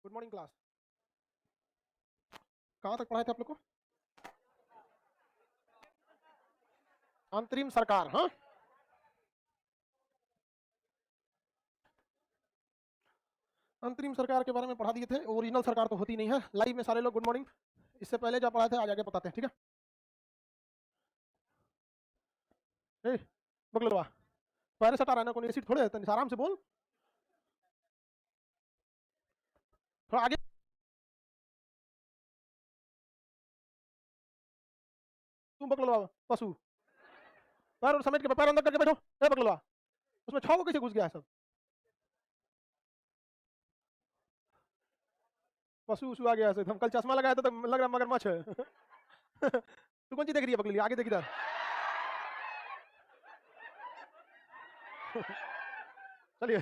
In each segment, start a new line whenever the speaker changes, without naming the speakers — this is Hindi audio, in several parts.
Good morning class. कहाँ तक पढ़ाए थे आप लोग को? अंतरिम सरकार। हाँ, अंतरिम सरकार के बारे में पढ़ा दिए थे। ओरिजिनल सरकार तो होती नहीं है। लाइव में सारे लोग गुड मॉर्निंग। इससे पहले जब पढ़ाए थे आज आगे बताते हैं, ठीक है? बगलवा पैरे सटा रहना, कोई सीट थोड़े है, तनिक आराम से बोल। थोड़ा आगे तुम बगलवा पशु। पैर और समेट के पैर अंदर करके बैठो। बगलवा उसमें छह को कैसे घुस गया है सब? पशु उशु आ गया है। हम कल चश्मा लगाया था तो लग रहा मगरमच्छ है। तू कौन चीज देख रही है बगली? आगे देख इधर। चलिए,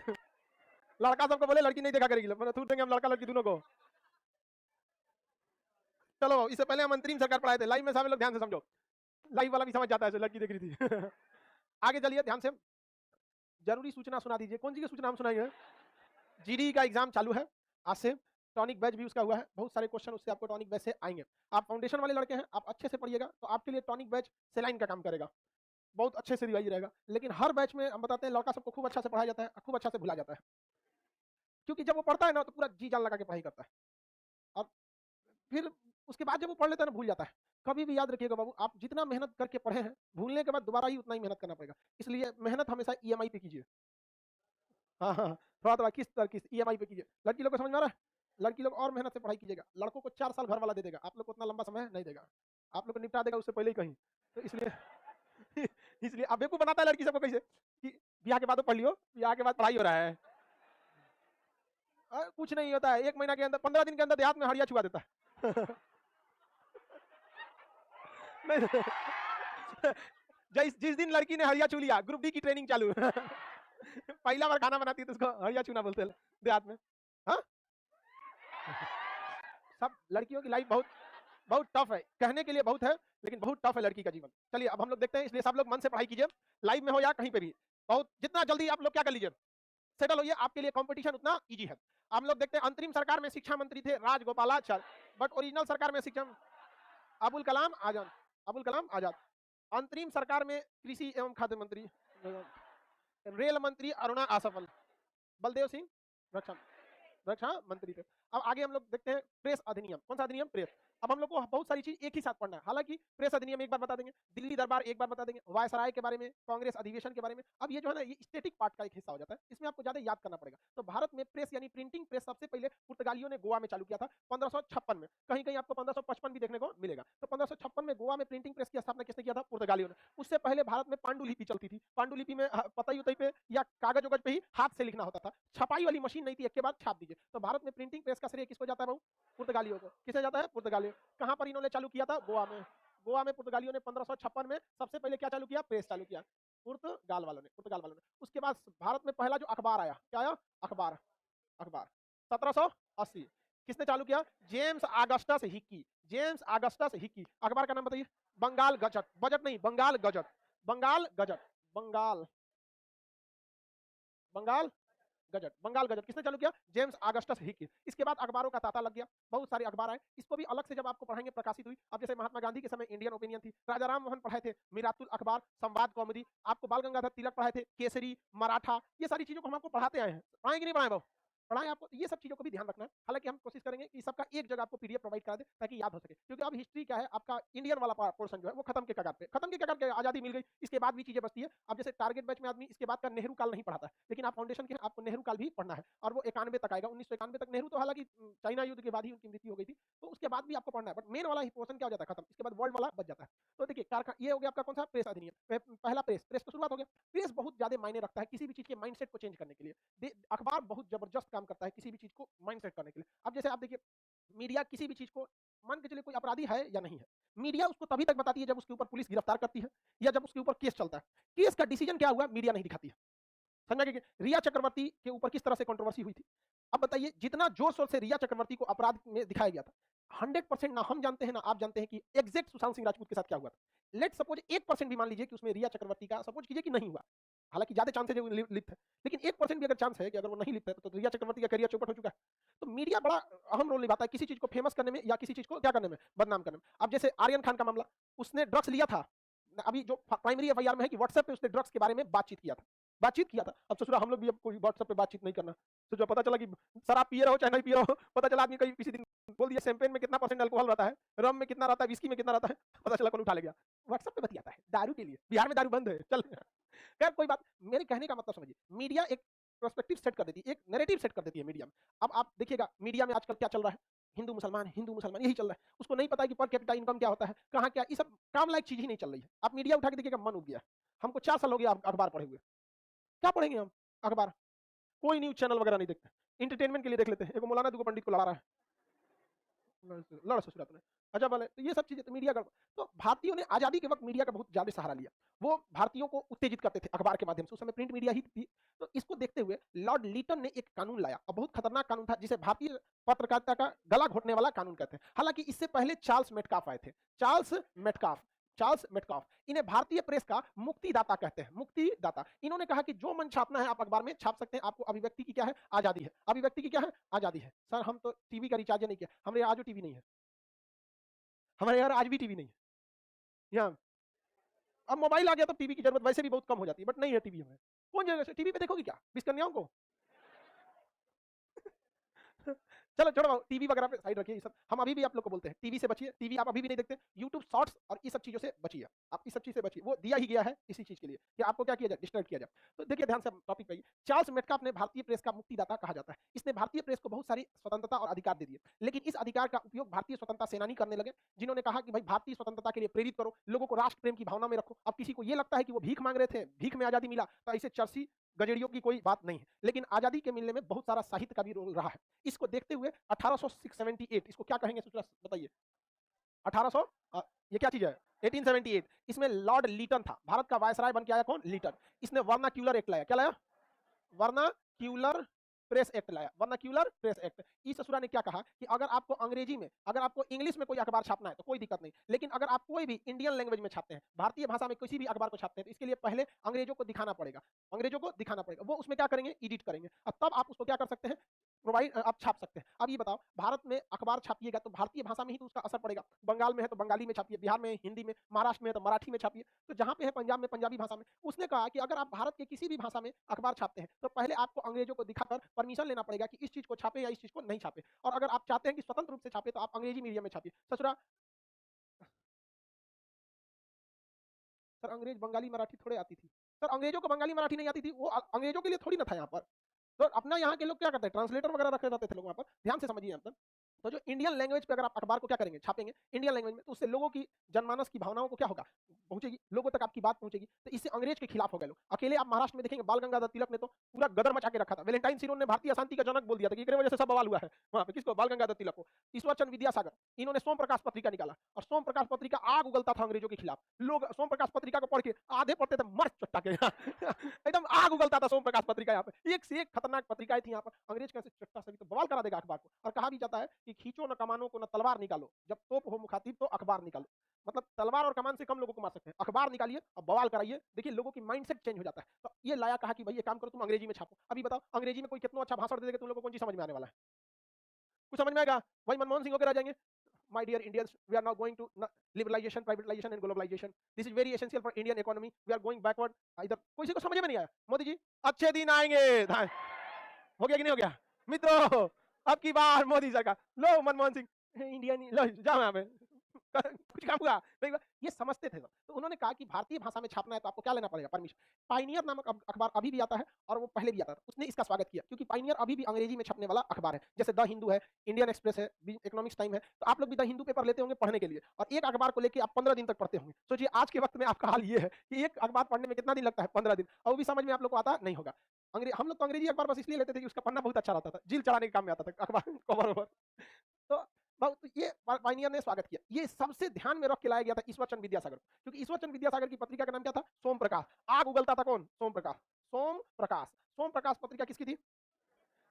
लड़का सबको बोले लड़की नहीं देखा करेगी, थूट देंगे हम लड़का लड़की दोनों को। चलो, इससे पहले हम अंतरिम सरकार पढ़ाए थे। लाइव में सब लोग ध्यान से समझो, लाइव वाला भी समझ जाता है, लड़की देख रही थी। आगे चलिए ध्यान से। जरूरी सूचना सुना दीजिए। कौन सी की सूचना हम सुनाएंगे? जीडी का एग्जाम चालू है आज से। टॉनिक बैच भी उसका हुआ है। बहुत सारे क्वेश्चन उससे आपको टॉनिक बैच से आएंगे। आप फाउंडेशन वाले लड़के हैं, आप अच्छे से पढ़िएगा तो आपके लिए टॉनिक बैच सेलाइन का काम करेगा। बहुत अच्छे से रिवाइज रहेगा। लेकिन हर बैच में हम बताते हैं लड़का सबको खूब अच्छा से पढ़ाया जाता है, खूब अच्छा से भुला जाता है। क्योंकि जब वो पढ़ता है ना तो पूरा जी जान लगा के पढ़ाई करता है, और फिर उसके बाद जब वो पढ़ लेता है ना भूल जाता है। कभी भी याद रखिएगा बाबू, आप जितना मेहनत करके पढ़े हैं, भूलने के बाद दोबारा ही उतना ही मेहनत करना पड़ेगा। इसलिए मेहनत हमेशा ईएमआई पे कीजिए। हाँ हाँ, थोड़ा थोड़ा किस्त ईएमआई पे कीजिए। लड़की लोग को समझ में आ रहा है? लड़की लोग और मेहनत से पढ़ाई कीजिएगा। लड़कों को 4 साल घर वाला दे देगा, आप लोग को उतना लंबा समय नहीं देगा। आप लोग को निपटा देगा उससे पहले ही कहीं। तो इसलिए इसलिए आप बेवकूफ बनाता है लड़की सबको कैसे कि ब्याह के बाद तो पढ़ लियो, ब्याह के बाद पढ़ाई हो रहा है। कुछ नहीं होता है। 1 महीना के अंदर, 15 दिन के अंदर देहात में हड़िया छुआ देता है। नहीं, जिस दिन लड़की ने हड़िया छू लिया, ग्रुप डी की ट्रेनिंग चालू। पहला बार खाना बनाती है तो उसको हड़िया छूना बोलते हैं देहात में। हाँ, सब लड़कियों की लाइफ बहुत बहुत टफ है। कहने के लिए बहुत है, लेकिन बहुत टफ है लड़की का जीवन। चलिए अब हम लोग देखते हैं। इसलिए सब लोग मन से पढ़ाई कीजिए, लाइव में हो या कहीं पे भी। बहुत जितना जल्दी आप लोग क्या कर लीजिए, सेटल होइए, आपके लिए कंपटीशन उतना इजी है। हम लोग देखते हैं अंतरिम सरकार में शिक्षा मंत्री थे राजगोपालाचार्य, बट ओरिजिनल सरकार में शिक्षा अबुल कलाम आजाद। अबुल कलाम आजाद। अंतरिम सरकार में कृषि एवं खाद्य मंत्री, रेल मंत्री अरुणा आसफल, बलदेव सिंह रक्षा रक्षा मंत्री थे। अब आगे हम लोग देखते हैं प्रेस अधिनियम। कौन सा अधिनियम? प्रेस। अब हम लोग को बहुत सारी चीज एक ही साथ पढ़ना है। हालांकि प्रेस अधिनियम एक बार बता देंगे, दिल्ली दरबार एक बार बता देंगे, वायसराय के बारे में, कांग्रेस अधिवेशन के बारे में। अब ये जो है ना, ये स्टेटिक पार्ट का एक हिस्सा हो जाता है, इसमें आपको ज्यादा याद करना पड़ेगा। तो भारत में प्रेस यानी प्रिंटिंग प्रेस सबसे पहले पुर्तगालियों ने गोवा में चालू किया था 1556 में। कहीं कहीं आपको 1555 भी देखने को मिलेगा। तो 1556 में गोवा में प्रिंटिंग प्रेस की स्थापना किसने किया था? पुर्तगालियों ने। उससे पहले भारत में पांडुलिपि चलती थी। पांडुलिपि में पतई उतई पे या कागज उगज पे ही हाथ से लिखना होता था। छपाई वाली मशीन नहीं थी, एक के बाद छाप दीजिए। तो भारत में प्रिंटिंग प्रेस का श्रेय किसको जाता है? पुर्तगालियों को। किसे जाता है? पुर्तगालियों। कहां पर इन्होंने चालू किया था? गोवा में। गोवा में पुर्तगालियों ने 1556 में सबसे पहले क्या चालू किया? प्रेस चालू किया, पुर्तगाल वालों ने। उसके बाद भारत में पहला जो अखबार आया, क्या आया? अखबार। अखबार 1780 किसने चालू किया? James Augustus Hicky. James Augustus Hicky. अखबार का नाम बताइए? बंगाल गजट। बजट नहीं, Bengal gazette. Bengal gazette. Bengal Bengal gazette. Bengal gazette किसने चालू किया? James Augustus Hicky. इसके बाद अखबारों का तांता लग गया, बहुत सारे अखबार आए। इसको भी अलग से जब आपको पढ़ाएंगे प्रकाशित हुई। अब जैसे महात्मा गांधी के समय इंडियन ओपिनियन थी, राजा राम मोहन पढ़ाए थे मिरातुल अखबार, संवाद कौमुदी, आपको बाल गंगाधर तिलक पढ़ाए थे केसरी, मराठा। ये सारी चीजों को हम आपको पढ़ाते आए हैं। पढ़ाए कि नहीं पढ़ाए? पढ़ाएं आपको। ये सब चीजों को भी ध्यान रखना है। हालांकि हम कोशिश करेंगे कि सबका एक जगह आपको पीडीएफ प्रोवाइड करा दे ताकि याद हो सके। क्योंकि अब हिस्ट्री क्या है, आपका इंडियन वाला पोर्शन जो है वो खत्म के कगार पे, खत्म के कगार पे। आजादी मिल गई, इसके बाद भी चीजें बचती है। अब जैसे टारगेट बैच में आदमी इसके बाद का नेहरू काल नहीं पढ़ाता है, लेकिन आप फाउंडेशन के आपको नेहरू काल भी पढ़ना है, और वो 91 तक आएगा। 1991 तक। नेहरू तो हालांकि चाइना युद्ध के बाद ही उनकी मृत्यु हो गई थी, तो उसके बाद भी आपको पढ़ना है। बट मेन वाला पोर्शन क्या हो जाता है? खत्म। इसके बाद वर्ल्ड वाला बच जाता है। तो देखिए ये हो गया आपका कौन सा? प्रेस अधिनियम। पहला प्रेस तो शुरुआत हो गया। प्रेस बहुत ज्यादा मायने रखता है किसी भी चीज के माइंडसेट को चेंज करने के लिए। अखबार बहुत जबरदस्त काम करता है किसी भी चीज को माइंडसेट करने के लिए। अब जैसे आप देखिए, मीडिया किसी भी चीज को, मान के चलिए कोई अपराधी है या नहीं है, मीडिया उसको तभी तक बताती है जब उसके ऊपर पुलिस गिरफ्तार करती है या जब उसके ऊपर केस चलता है। केस का डिसीजन क्या हुआ मीडिया नहीं दिखाती है। समझा कि रिया चक्रवर्ती के ऊपर किस तरह से कंट्रोवर्सी हुई थी। अब बताइए, जितना जोर शोर से रिया चक्रवर्ती को अपराध में दिखाया गया था, 100% ना हम जानते हैं ना आप जानते हैं कि एग्जैक्ट सुशांत सिंह राजपूत के साथ क्या हुआ था। लेट सपोज 1% भी मान लीजिए कि उसमें रिया चक्रवर्ती का, सपोज कीजिए कि नहीं हुआ, हालांकि ज्यादा चांस है जो लिप्त है, लेकिन 1% भी अगर चांस है कि अगर वो नहीं लिप्त है तो रिया चक्रवर्ती का करियर चौपट हो चुका है। तो मीडिया बड़ा अहम रोल निभाता है किसी चीज को फेमस करने में या किसी चीज को क्या करने में, बदनाम करने में। अब जैसे आर्यन खान का मामला, उसने ड्रग्स लिया था, अभी जो प्राइमरी एफआईआर में है कि व्हाट्सएप पे उसने ड्रग्स के बारे में बातचीत किया था। अब ससुरा हम लोग भी अब कोई व्हाट्सएप पे बातचीत नहीं करना, तो जो पता चला कि शराब पिए रहो चाहे नहीं पिए रहो, पता चला आदमी कहीं किसी दिन बोल दिया शैंपेन में कितना परसेंट अल्कोहल रहता है, रम में कितना रहता है, विस्की में कितना रहता है, पता चला कौन उठा ले गया। व्हाट्सएप पे बतियाता है दारू के लिए, बिहार में दारू बंद है चल। खैर कोई बात, मेरे कहने का मतलब समझिए, मीडिया एक पर्सपेक्टिव सेट कर देती है, एक नैरेटिव सेट कर देती है मीडिया में। अब आप देखिएगा मीडिया में आजकल क्या चल रहा है, हिंदू मुसलमान यही चल रहा है। उसको नहीं पता है कि पर कैपिटा इनकम क्या होता है, कहाँ क्या, ये सब काम लायक चीज ही नहीं चल रही है। आप मीडिया उठा के देखिएगा, मन उब गया। हमको 4 साल हो गया अखबार पढ़े हुए, क्या पढ़ेंगे हम अखबार, कोई न्यूज चैनल वगैरह नहीं देखते, इंटरटेनमेंट के लिए देख लेते हैं, एक मौलाना दुगो पंडित को लड़ा रहा है, लड़ ससुरा तूने, अच्छा भले, तो ये सब चीजें तो मीडिया का। तो भारतीयों ने आजादी के वक्त मीडिया का बहुत ज्यादा सहारा लिया, वो भारतीयों को उत्तेजित करते थे अखबार के माध्यम से, उस समय प्रिंट मीडिया ही थी। तो इसको देखते हुए लॉर्ड लीटन ने एक कानून लाया, और बहुत खतरनाक कानून था, जिसे भारतीय पत्रकारिता का गला घोटने वाला कानून कहते हैं। हालांकि इससे पहले चार्ल्स मेटकाफ आए थे, चार्ल्स मेटकाफ, इन्हें भारतीय प्रेस का मुक्तिदाता कहते हैं, मुक्तिदाता। इन्होंने कहा कि जो मन छापना है आप अखबार में छाप सकते हैं, आपको अभिव्यक्ति की क्या है, आजादी है, अभिव्यक्ति की क्या है, आजादी है। सर हम तो टीवी का रिचार्ज नहीं किया, हमारे आज टीवी नहीं है, हमारे यार आज भी टीवी नहीं है यहाँ। अब मोबाइल आ गया तो टीवी की जरूरत वैसे भी बहुत कम हो जाती है, बट नहीं है टीवी हमें। कौन जगह से टीवी पे देखोगी क्या मिस कन्याओं को? चलो छोड़ो, टीवी वगैरह पे साइड रखिए, ये सब हम अभी भी आप लोग को बोलते हैं टीवी से बचिए, टीवी आप अभी भी नहीं देखते, यूट्यूब शॉर्ट्स और इस सब चीजों से बचिए, आप इस सब चीज से बचिए, वो दिया ही गया है इसी चीज के लिए कि आपको क्या किया जाए, डिस्टर्ब किया जाए। तो देखिए ध्यान से टॉपिक पे, चार्ल्स मेटकाफ ने भारतीय प्रेस का मुक्तिदाता कहा जाता है। इसने भारतीय प्रेस को बहुत सारी स्वतंत्रता और अधिकार दे दिए, लेकिन इस अधिकार का उपयोग भारतीय स्वतंत्रता सेनानी करने लगे, जिन्होंने कहा कि भाई भारतीय स्वतंत्रता के लिए प्रेरित करो, लोगों को राष्ट्र प्रेम की भावना में रखो। अब किसी को ये लगता है कि वो भीख मांग रहे थे, भीख में आजादी मिला, तो ऐसे चर्सी गजेड़ियों की कोई बात नहीं है, लेकिन आजादी के मिलने में बहुत सारा साहित्य का भी रोल रहा है। इसको देखते हुए 1878, इसको क्या कहेंगे बताइए, 1800, ये क्या चीज है, 1878, इसमें लॉर्ड लीटन था, भारत का वायसराय बन के आया कौन, लीटन। इसने वर्नाक्यूलर एक्ट लाया, क्या लाया, वर्नाक्यूलर प्रेस एक्ट लाया, वर्नाक्यूलर प्रेस एक्ट। इस ससुरा ने क्या कहा कि अगर आपको अंग्रेजी में, अगर आपको इंग्लिश में कोई अखबार छापना है तो कोई दिक्कत नहीं, लेकिन अगर आप कोई भी इंडियन लैंग्वेज में छापते हैं, भारतीय भाषा में किसी भी अखबार को छापते हैं, तो इसके लिए पहले अंग्रेजों को दिखाना पड़ेगा, वो उसमें क्या करेंगे, एडिट करेंगे, और तब आप उसको क्या कर सकते हैं, प्रोवाइड, आप छाप सकते हैं। अब ये बताओ, भारत में अखबार छापिएगा तो भारतीय भाषा में ही तो उसका असर पड़ेगा, बंगाल में है तो बंगाली में छापिए, बिहार में हिंदी में, महाराष्ट्र में है तो मराठी में छापिए, तो जहां पे है पंजाब में पंजाबी भाषा में। उसने कहा कि अगर आप भारत के किसी भी भाषा में अखबार छापते हैं तो पहले आपको अंग्रेजों को दिखाकर परमिशन लेना पड़ेगा कि इस चीज को छापे या इस चीज को नहीं छापे, और अगर आप चाहते हैं कि स्वतंत्र रूप से छापे तो आप अंग्रेजी मीडियम में छापिए। ससुरा सर अंग्रेज बंगाली मराठी थोड़े आती थी, सर अंग्रेजों को बंगाली मराठी नहीं आती थी, वो अंग्रेजों के लिए थोड़ी ना था यहाँ पर। तो अपना यहाँ के लोग क्या करते हैं, ट्रांसलेटर वगैरह रखे रहते थे लोग वहाँ पर, ध्यान से समझिए यहाँ पर। तो जो इंडियन लैंग्वेज पे अगर आप अखबार को क्या करेंगे, छापेंगे इंडियन लैंग्वेज में, तो उससे लोगों की जनमानस की भावनाओं को क्या होगा, पहुंचेगी, लोगों तक आपकी बात पहुंचेगी। तो इससे अंग्रेज के खिलाफ हो गए लोग। अकेले आप महाराष्ट्र में देखेंगे बाल गंगाधर तिलक ने तो पूरा गदर मचा के रखा था, वैलेंटाइन सिरोन ने भारतीय अशांति का जनक बोल दिया था कि इसकी वजह से सब बवाल हुआ है वहां पे, किसको, बाल गंगाधर तिलक को। ईश्वर चंद्र विद्यासागर, इन्होंने सोम प्रकाश पत्रिका निकाला, और सोम प्रकाश पत्रिका आग उगलता था अंग्रेजों के खिलाफ। लोग सोम प्रकाश पत्रिका को पढ़ के आधे पढ़ते थे मर चट्टा के एकदम आग उगलता था सोम प्रकाश पत्रिका, यहाँ पे एक से एक खतरनाक पत्रिकाएं थी यहाँ पर। अंग्रेज कैसे चट्टा सभी तो बवाल करा देगा अखबार को। और कहा भी जाता है कि खींचो न कमानों को न तलवार निकालो, जब तोप हो मुखातिब तो अखबार निकालो। मतलब तलवार और कमान से कम लोगों को मार सकते हैं, अखबार निकालिए और बवाल कराइए, देखिए लोगों की माइंडसेट चेंज हो जाता है। तो ये लाया, कहा कि भाई ये काम करो, तुम अंग्रेजी में छापो। अभी बताओ अंग्रेजी में कोई कितना अच्छा भाषण दे देगा, तुम लोगों को कौन चीज समझ में आने वाला है, कुछ समझ में आएगा? वही मनमोहन सिंह होकर आ जाएंगे, my dear Indians, we are now going to liberalization, privatization and globalization. This is very essential for Indian economy. We are going backward. इधर कोई को समझ में नहीं आया। मोदी जी अच्छे दिन आएंगे, हो गया कि नहीं हो गया मित्रों? अब की बार मोदी सरकार, लो मनमोहन सिंह इंडियन, लो जाओ यहाँ पे कुछ काम हुआ नहीं हुआ, ये समझते थे। तो उन्होंने कहा कि भारतीय भाषा में छापना है तो आपको क्या लेना पड़ेगा, परमिशन। पाइनियर नामक अखबार अभी भी आता है, और वो पहले भी आता था, उसने इसका स्वागत किया, क्योंकि पाइनियर अभी भी अंग्रेजी में छपने वाला अखबार है। जैसे द हिंदू है, इंडियन एक्सप्रेस है, इकोनॉमिक्स टाइम है, तो आप लोग भी द हिंदू पेपर लेते होंगे पढ़ने के लिए, और एक अखबार को लेकर आप 15 दिन तक पढ़ते होंगे। सोचिए आज के वक्त में आपका हाल ये है कि एक अखबार पढ़ने में कितना दिन लगता है, 15 दिन, और वो भी समझ में आप लोग को आता नहीं होगा। हम लोग तो अंग्रेजी अखबार बस इसलिए लेते थे कि उसका पन्ना बहुत अच्छा रहता था, जिल चढ़ाने के काम में आता था अखबार कवर ओवर। तो बहुत ये पायनियर ने स्वागत किया। ये सबसे ध्यान में रख के लाया गया था ईश्वर चंद्र विद्यासागर, क्योंकि ईश्वर चंद्र विद्यासागर की पत्रिका का नाम क्या था, सोम प्रकाश। आग उगलता था कौन, सोम प्रकाश। सोम प्रकाश पत्रिका किसकी थी,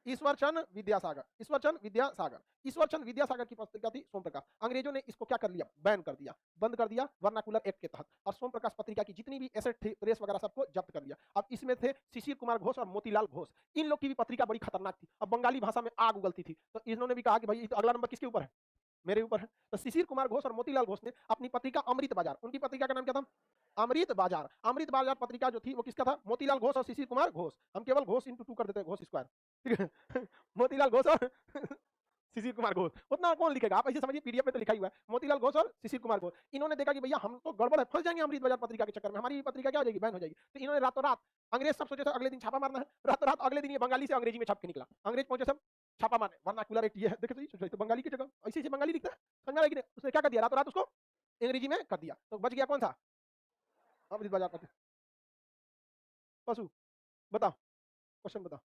ईश्वर चंद्र विद्यासागर। ईश्वर चंद्र विद्यासागर की पत्रिका थी सोम प्रकाश। अंग्रेजों ने इसको क्या कर लिया, बैन कर दिया, बंद कर दिया वर्नाकुलर एक्ट के तहत, और सोम प्रकाश पत्रिका की जितनी भी एसेट थी, प्रेस वगैरह सबको जब्त कर लिया। अब इसमें थे शिशिर कुमार घोष और मोतीलाल घोष। इन लोग की भी पत्रिका बड़ी खतरनाक थी और बंगाली भाषा में आग उगलती थी। तो इन्होंने भी कहा कि भाई अगला नंबर किसके ऊपर है, मेरे ऊपर है। तो शिशिर कुमार घोष और मोतीलाल घोष ने अपनी पत्रिका अमृत बाजार, उनकी पत्रिका का नाम क्या था, अमृत बाजार। अमृत बाजार पत्रिका जो थी वो किसका था, मोतीलाल घोष और शिशिर कुमार घोष। हम केवल घोष इंटू 2 कर देते हैं, घोष स्क्वायर, ठीक है। मोतीलाल घोष और शिशिर कुमार घोष, उतना कौन लिखेगा, आप ऐसे समझिए पीडीएफ में तो लिखा ही हुआ है मोतीलाल घोष और शिशिर कुमार घोष। इन्होंने देखा कि भैया हम तो गड़बड़ है, फंस जाएंगे अमृत बाजार पत्रिका के चक्कर में, हमारी पत्रिका क्या हो जाएगी, बैन हो जाएगी। तो इन्होंने रातों रात, अंग्रेज सब सोचे थे अगले दिन छापा मारना है, रातों रात अगले दिन ये बंगाली से अंग्रेजी में छाप के निकला। अंग्रेज पहुंचे सब छापा मारने, वर्नाकुलर एक्ट ये है, देखे तो बंगाली की जगह ऐसे ऐसे बंगाली लिखता है, समझ में, उसने क्या कर दिया, रातों रात उसको अंग्रेजी में कर दिया। तो बच गया कौन सा, अमृत बाजार पत्रिका। पशु बताओ, क्वेश्चन बताओ।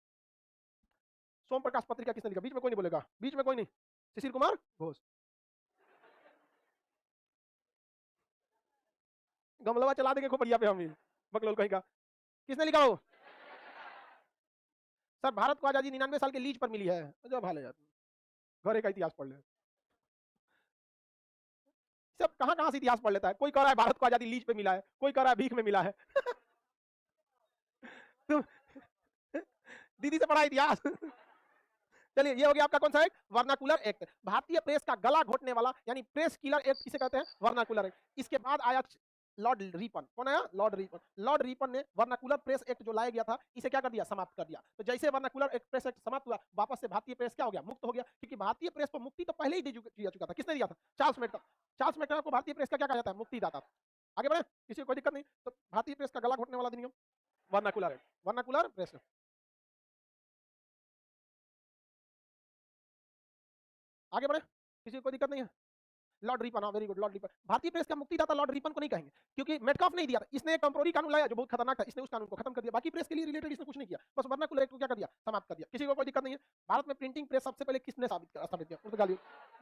सोम प्रकाश पत्रिका किसने लिखा, बीच में कोई नहीं बोलेगा, बीच में कोई नहीं, शिशिर कुमार घोष। गमलवा चला देंगे खूब बढ़िया पे हम, बकलोल कहीं का, किसने लिखा हो, सर भारत को आजादी 99 साल के लीज पर मिली है, जो भाले यार घरे का इतिहास पढ़ ले, सब कहां कहां से इतिहास पढ़ लेता है। कोई कह रहा है भारत को आजादी लीज पे मिला है, कोई कह रहा है भीख में मिला है। तुम दीदी से पढ़ा इतिहास। चलिए ये हो गया आपका कौन सा एक्ट, वर्नाकुलर एक्ट। भारतीय प्रेस का गला घोटने वाला यानी प्रेस किलर एक्ट किसे कहते हैं, वर्नाकुलर एक्ट। इसके बाद आया लॉर्ड रिपन, कौन आया, लॉर्ड रिपन। लॉर्ड रिपन ने वर्नाकुलर प्रेस एक्ट जो लाया गया था इसे क्या कर दिया, समाप्त कर दिया। तो जैसे वर्नाकुलर एक्ट प्रेस एक्ट समाप्त हुआ, वापस से भारतीय प्रेस क्या हो गया, मुक्त हो गया। क्योंकि भारतीय प्रेस को मुक्ति तो पहले ही दिया चुका था, किसने दिया था, चार्ल्स मेडकर। चार्ल्स मेडकर को भारतीय प्रेस का क्या कहा जाता है, मुक्तिदाता। आगे बढ़े, किसी को कोई दिक्कत नहीं। तो भारतीय प्रेस का गला घोटने वाला अधिनियम वर्नाकुलर एक्ट, वर्नाकुलर प्रेस। आगे बढ़े, किसी को कोई दिक्कत नहीं है। Lord Ripon, very good, Lord Ripon. भारतीय प्रेस का मुक्तिदाता लॉर्ड रिपन को नहीं कहेंगे, क्योंकि मेटकाफ नहीं दिया था, इसने एक टेम्पोररी कानून लाया जो बहुत खतरनाक था, इसने उस कानून को खत्म कर दिया। बाकी प्रेस के लिए रिलेटेड इसने कुछ नहीं किया, बस वर्नाकुलर एक्ट को क्या कर दिया, समाप्त कर दिया। किसी को कोई दिक्कत नहीं है। भारत में प्रिंटिंग प्रेस सबसे पहले किसने स्थापित किया, पुर्तगाली,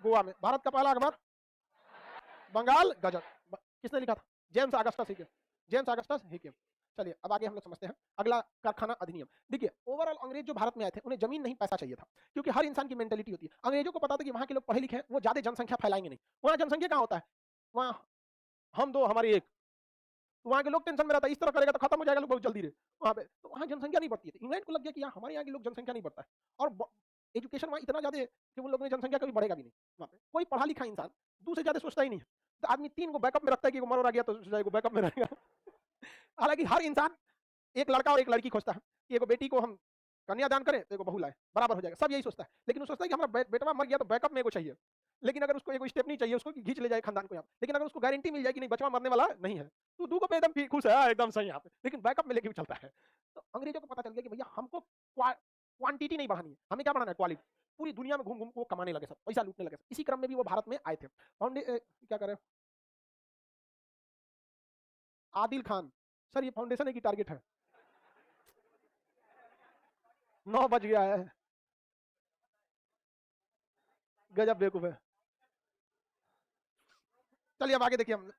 गोवा में। भारत का पहला अखबार बंगाल गजट, किसने लिखा था, जेम्स ऑगस्टस हिके, जेम्स ऑगस्टस हिके। चलिए अब आगे हम लोग समझते हैं अगला कारखाना अधिनियम। देखिए ओवरऑल अंग्रेज जो भारत में आए थे उन्हें जमीन नहीं पैसा चाहिए था, क्योंकि हर इंसान की मेंटेलिटी होती है। अंग्रेजों को पता था कि वहां के लोग पढ़े लिखे हैं, वो ज्यादा जनसंख्या फैलाएंगे नहीं। वहां जनसंख्या कहाँ होता है, वहां हम दो हमारी एक, तो वहां के लोग टेंशन में रहता है, इस तरह करेगा तो खत्म हो जाएगा लोग बहुत जल्दी रे वहां पे। तो वहां जनसंख्या नहीं बढ़ती है। इंग्लैंड को लग गया कि यार हमारे यहाँ के लोग जनसंख्या नहीं बढ़ता है, और एजुकेशन वहाँ इतना ज्यादा है कि उन लोगों में जनसंख्या कभी बढ़ेगा भी नहीं। वहाँ पे कोई पढ़ा लिखा इंसान दूसरे ज्यादा सोचता ही नहीं है। तो आदमी 3 को बैकअप में रखता है कि मर गया तो बैकअप में रहेगा। हालांकि हर इंसान एक लड़का और एक लड़की खोजता है कि एगो बेटी को हम कन्यादान करें तो एगो बहू लाए, बराबर हो जाएगा, सब यही सोचता है। लेकिन वो सोचता है कि हमारा बेटवा मर गया तो बैकअप में एगो चाहिए। लेकिन अगर उसको एगो स्टेप नहीं चाहिए, उसको खींच ले जाए खानदान को यहाँ, लेकिन अगर उसको गारंटी मिल जाए कि नहीं बचवा मरने वाला नहीं है, तो दू को पे एकदम खुश है, एकदम सही यहाँ पे, लेकिन बैकअप में लेके भी चलता है। तो अंग्रेजों को पता चल गया कि भैया हमको क्वांटिटी नहीं बढ़ानी है, हमें क्या बढ़ाना है, क्वालिटी। पूरी दुनिया में घूम घूम को कमाने लगे, सब पैसा लूटने लगे। इसी क्रम में भी वो भारत में आए थे। क्या करें, आदिल खान, सर ये फाउंडेशन है कि टारगेट है, 9 बज गया है, गजब बेवकूफ है। चलिए अब आगे देखिए हम।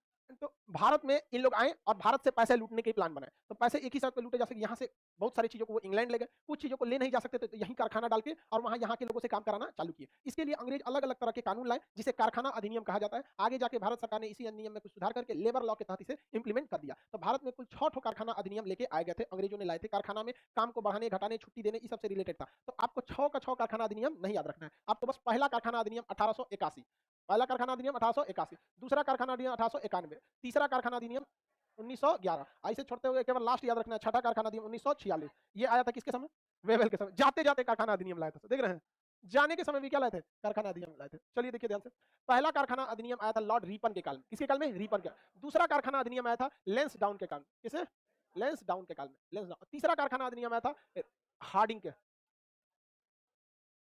तो भारत में इन लोग आए और भारत से पैसे लूटने के प्लान बनाए। तो पैसे एक ही साथ पे लूटे जा सके, यहाँ से बहुत सारी चीजों को वो इंग्लैंड ले गए, कुछ चीजों को ले नहीं जा सकते थे तो यहीं कारखाना डाल के और वहां यहाँ के लोगों से काम कराना चालू किए। इसके लिए अंग्रेज अलग अलग तरह के कानून लाए जिसे कारखाना अधिनियम कहा जाता है। आगे जाके भारत सरकार ने इसी अधिनियम में कुछ सुधार करके लेबर लॉ के तहत इसे इंप्लीमेंट कर दिया। तो भारत में कुल 6 कारखाना अधिनियम लेके आए गए थे, अंग्रेजों ने लाए थे। कारखाना में काम को बढ़ाने, घटाने, छुट्टी देने, इस सबसे रिलेटेड था। तो आपको 6 का 6 कारखाना अधिनियम नहीं याद रखना है, आपको बस पहला कारखाना अधिनियम 1881, पहला कारखाना अधिनियम 1881, दूसरा कारखाना अधिनियम 1891, तीसरा कारखाना अधिनियम 1911। ऐसे छोड़ते हुए केवल लास्ट याद रखना है, छठा कारखाना अधिनियम 1946। ये आया था किसके समय, वेवेल के समय। जाते जाते कारखाना अधिनियम लाया था, देख रहे हैं, जाने के समय भी क्या लाए थे, कारखाना अधिनियम लाए थे। चलिए देखिए ध्यान से, पहला कारखाना अधिनियम आया था लॉर्ड रिपन के काल में, किसके काल में, रिपन के। दूसरा कारखाना अधिनियम आया था लेंस डाउन के काल में, किसे, लेंस डाउन के काल में, लेंस डाउन। तीसरा कारखाना अधिनियम आया था हार्डिंग के,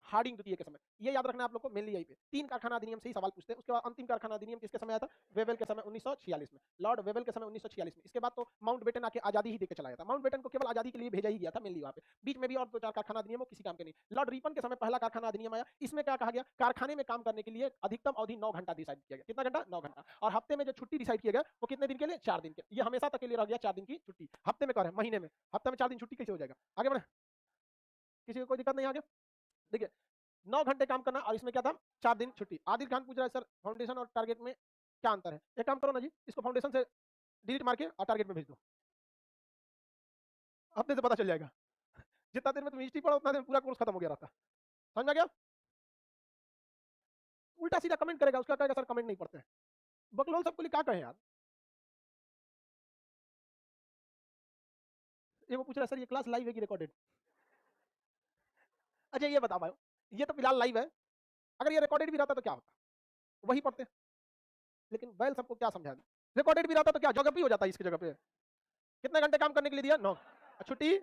हार्डिंग द्वितीय के समय। ये याद रखना आप लोग को, मेनली यही पे 3 कारखाना अधिनियम से ही सवाल पूछते हैं। उसके बाद अंतिम कारखाना अधिनियम किसके समय आया था, वेवेल के समय 1946 में, लॉर्ड वेवेल के समय 1946 में। इसके बाद तो माउंटबेटन आके आजादी ही देके चला गया था। माउंटबेटन को केवल आजादी के लिए भेजा ही गया था मेनली, वहां पे बीच में भी और 2-4 कारखाना अधिनियम वो किसी काम के नहीं। लॉर्ड रिपन के समय पहला कारखाना अधिनियम आया। इसमें क्या कहा गया, कारखाने में काम करने के लिए अधिकतम अवधि 9 घंटा डिसाइड किया गया। कितना घंटा, 9 घंटा। और हफ्ते में जो छुट्टी डिसाइड किया गया वो कितने दिन के लिए, 4 दिन के। ये हमेशा तक के लिए रह गया 4 दिन की छुट्टी। हफ्ते में कर रहे हैं, महीने में, हफ्ते में 4 दिन छुट्टी कैसे हो जाएगा। आगे बढ़े, किसी को कोई दिक्कत नहीं। आगे देखिए 9 घंटे काम करना और इसमें क्या था, 4 दिन छुट्टी। आदिल खान पूछ रहा है सर फाउंडेशन और टारगेट में क्या अंतर है। एक काम करो ना जी, इसको फाउंडेशन से डिलीट मार के और टारगेट में भेज दो। हफ्ते से पता चल जाएगा। जितना देर में तुम हिस्ट्री पढ़ो उतना देर में पूरा कोर्स खत्म हो गया रहता। समझ में आ गया? उल्टा सीधा कमेंट करेगा, उसका कहेगा सर कमेंट नहीं पढ़ते हैं। बकलोल सबको लिए क्या कहें यार। ये वो पूछ रहा है सर ये क्लास लाइव है कि रिकॉर्डेड? अच्छा ये बता भाई, ये तो फिलहाल लाइव है, अगर ये रिकॉर्डेड भी रहता तो क्या होता? वही पढ़ते। लेकिन बैल सबको क्या समझा दे, रिकॉर्डेड भी रहता तो क्या जॉग्राफी हो जाता है इसकी जगह पे। कितने घंटे काम करने के लिए दिया? 9। छुट्टी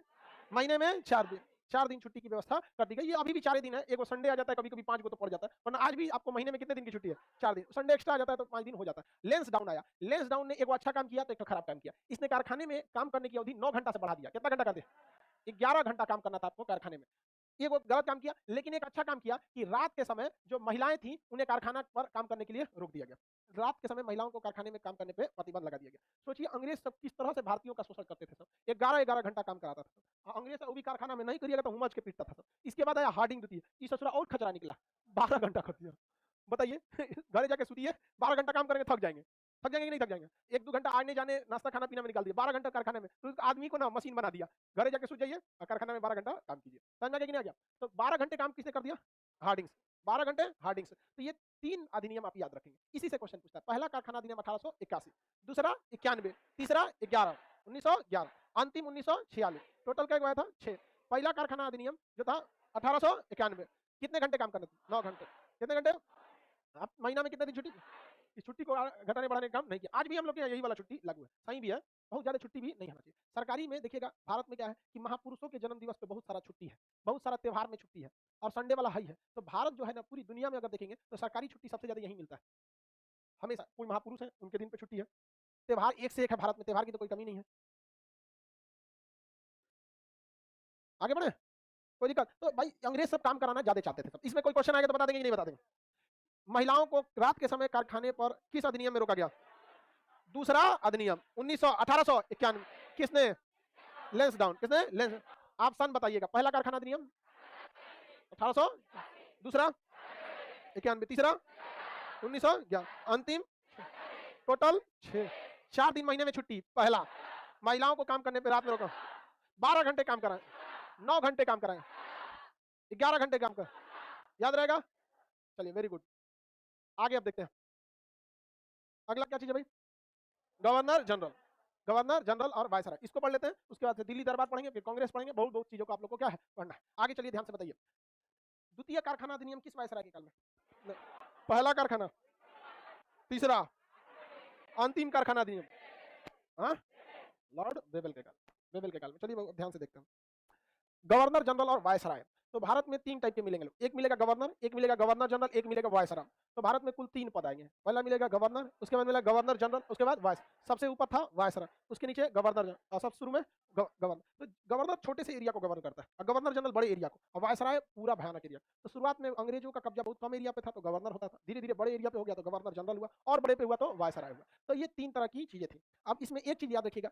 महीने में 4 दिन, 4 दिन छुट्टी की व्यवस्था कर दी गई। ये अभी भी 4 ही दिन है, एक वो संडे आ जाता है, कभी कभी 5 को तो पड़ जाता है, वरना आज भी आपको महीने में कितने दिन की छुट्टी है? 4 दिन। संडे एक्स्ट्रा आ जाता है तो 5 दिन हो जाता है। लेंस डाउन आया, लेंस डाउन ने एक वो अच्छा काम किया तो एक खराब काम किया। इसने कारखाने में काम करने की अवधि 9 घंटा से बढ़ा दिया। कितना घंटा कर दिया? 11 घंटा काम करना था आपको कारखाने में। ये वो गलत काम किया, लेकिन एक अच्छा काम किया कि रात के समय जो महिलाएं थी उन्हें कारखाना पर काम करने के लिए रोक दिया गया। रात के समय महिलाओं को कारखाने में काम करने पे प्रतिबंध लगा दिया गया। सोचिए अंग्रेज सब किस तरह से भारतीयों का शोषण करते थे सब। 11-11 घंटा काम कराता था अंग्रेज, वो भी कारखाना में नहीं करिएगा तो हुमच के पीटता था सब। इसके बाद आया हार्डिंग द्वितीय, इस ससुरा और खचरा निकला, 12 घंटा कर दिया। बताइए घरे जाके सुतिए, 12 घंटा काम करेंगे थक जाएंगे, थक जाएंगे कि नहीं थक जाएंगे? 1-2 घंटा आने जाने नाश्ता खाना पीना में निकाल दिया, 12 घंटा कारखाने में, तो आदमी को ना मशीन बना दिया। घरे जाके सो जाइए और कारखाना में 12 घंटा काम कीजिए। समझ में आ गया कि नहीं आ गया? तो 12 घंटे काम किसने कर दिया? हार्डिंग्स। 12 घंटे हार्डिंग्स। तो ये 3 अधिनियम आप याद रखेंगे, इसी से क्वेश्चन पूछता है। पहला कारखाना अधिनियम 1881, दूसरा 91, तीसरा 11 1911, अंतिम 1946। टोटल क्या हुआ था? 6। पहला कारखाना अधिनियम जो था 1891, कितने घंटे काम करना था? 9 घंटे। कितने घंटे? आप महीना में कितने दिन छुट्टी? इस छुट्टी को घटाने बढ़ाने का काम नहीं किया। आज भी हम लोग के यहाँ यही वाला छुट्टी लागू है, सही भी है, बहुत ज्यादा छुट्टी भी नहीं होना चाहिए। सरकारी में देखिएगा भारत में क्या है कि महापुरुषों के जन्म दिवस पे बहुत सारा छुट्टी है, बहुत सारा त्योहार में छुट्टी है, और संडे वाला हाई है। तो भारत जो है ना, पूरी दुनिया में अगर देखेंगे तो सरकारी छुट्टी सबसे ज्यादा यही मिलता है। हमेशा कोई महापुरुष है उनके दिन पे छुट्टी है, त्योहार एक से एक है भारत में, त्योहार की तो कोई कमी नहीं है। आगे बढ़े, कोई दिक्कत? तो भाई अंग्रेज सब काम कराना ज्यादा चाहते थे सब। इसमें कोई क्वेश्चन आएगा तो बता देंगे कि नहीं बता देंगे? महिलाओं को रात के समय कारखाने पर किस अधिनियम में रोका गया? दूसरा अधिनियम 1891। किसने? Lens down. किसने? लेंस। आप सन बताइएगा। पहला कारखाना अधिनियम 1800, दूसरा 91, तीसरा 1911, अंतिम टोटल 6। 4 दिन महीने में छुट्टी। पहला महिलाओं को काम करने पे रात में रोका, 12 घंटे काम कराएं, 9 घंटे काम कराएं, 11 घंटे काम कर। याद रहेगा? चलिए वेरी गुड। आगे अब देखते हैं अगला क्या चीज है भाई? Governor general. गवर्नर जनरल और वायसराय, इसको पढ़ लेते हैं। उसके बाद दिल्ली दरबार पढ़ेंगे, फिर कांग्रेस पढ़ेंगे। बहुत बहुत चीजों को आप लोग को क्या है पढ़ना है। आगे चलिए ध्यान से बताइए, द्वितीय कारखाना अधिनियम किस वायसराय के काल में? पहला कारखाना, तीसरा, अंतिम कारखाना अधिनियम, हाँ, लॉर्ड बेबल के काल, बेबल के काल में। चलिए ध्यान से देखते हैं। गवर्नर जनरल और वायसराय, तो भारत में 3 टाइप के मिलेंगे लोग। एक मिलेगा गवर्नर, एक मिलेगा गवर्नर जनरल, एक मिलेगा वायसराय। तो भारत में कुल 3 पद आएंगे। पहला मिलेगा गवर्नर, उसके बाद मिलेगा गवर्नर जनरल, उसके बाद वायस। सबसे ऊपर था वायसराय, उसके नीचे गवर्नर जनरल, और सब शुरू में गवर्नर। तो गवर्नर छोटे से एरिया को गवर्न करता है, और गवर्नर जनरल बड़े एरिया को, और वायसराय पूरा भयानक एरिया। तो शुरुआत में अंग्रेजों का कब्जा बहुत कम एरिया पे था तो गवर्नर होता था, धीरे धीरे बड़े एरिया पे हो गया तो गवर्नर जनरल हुआ, और बड़े पे हुआ तो वायसराय हुआ। तो ये 3 तरह की चीजें थी। अब इसमें एक चीज याद रखिएगा,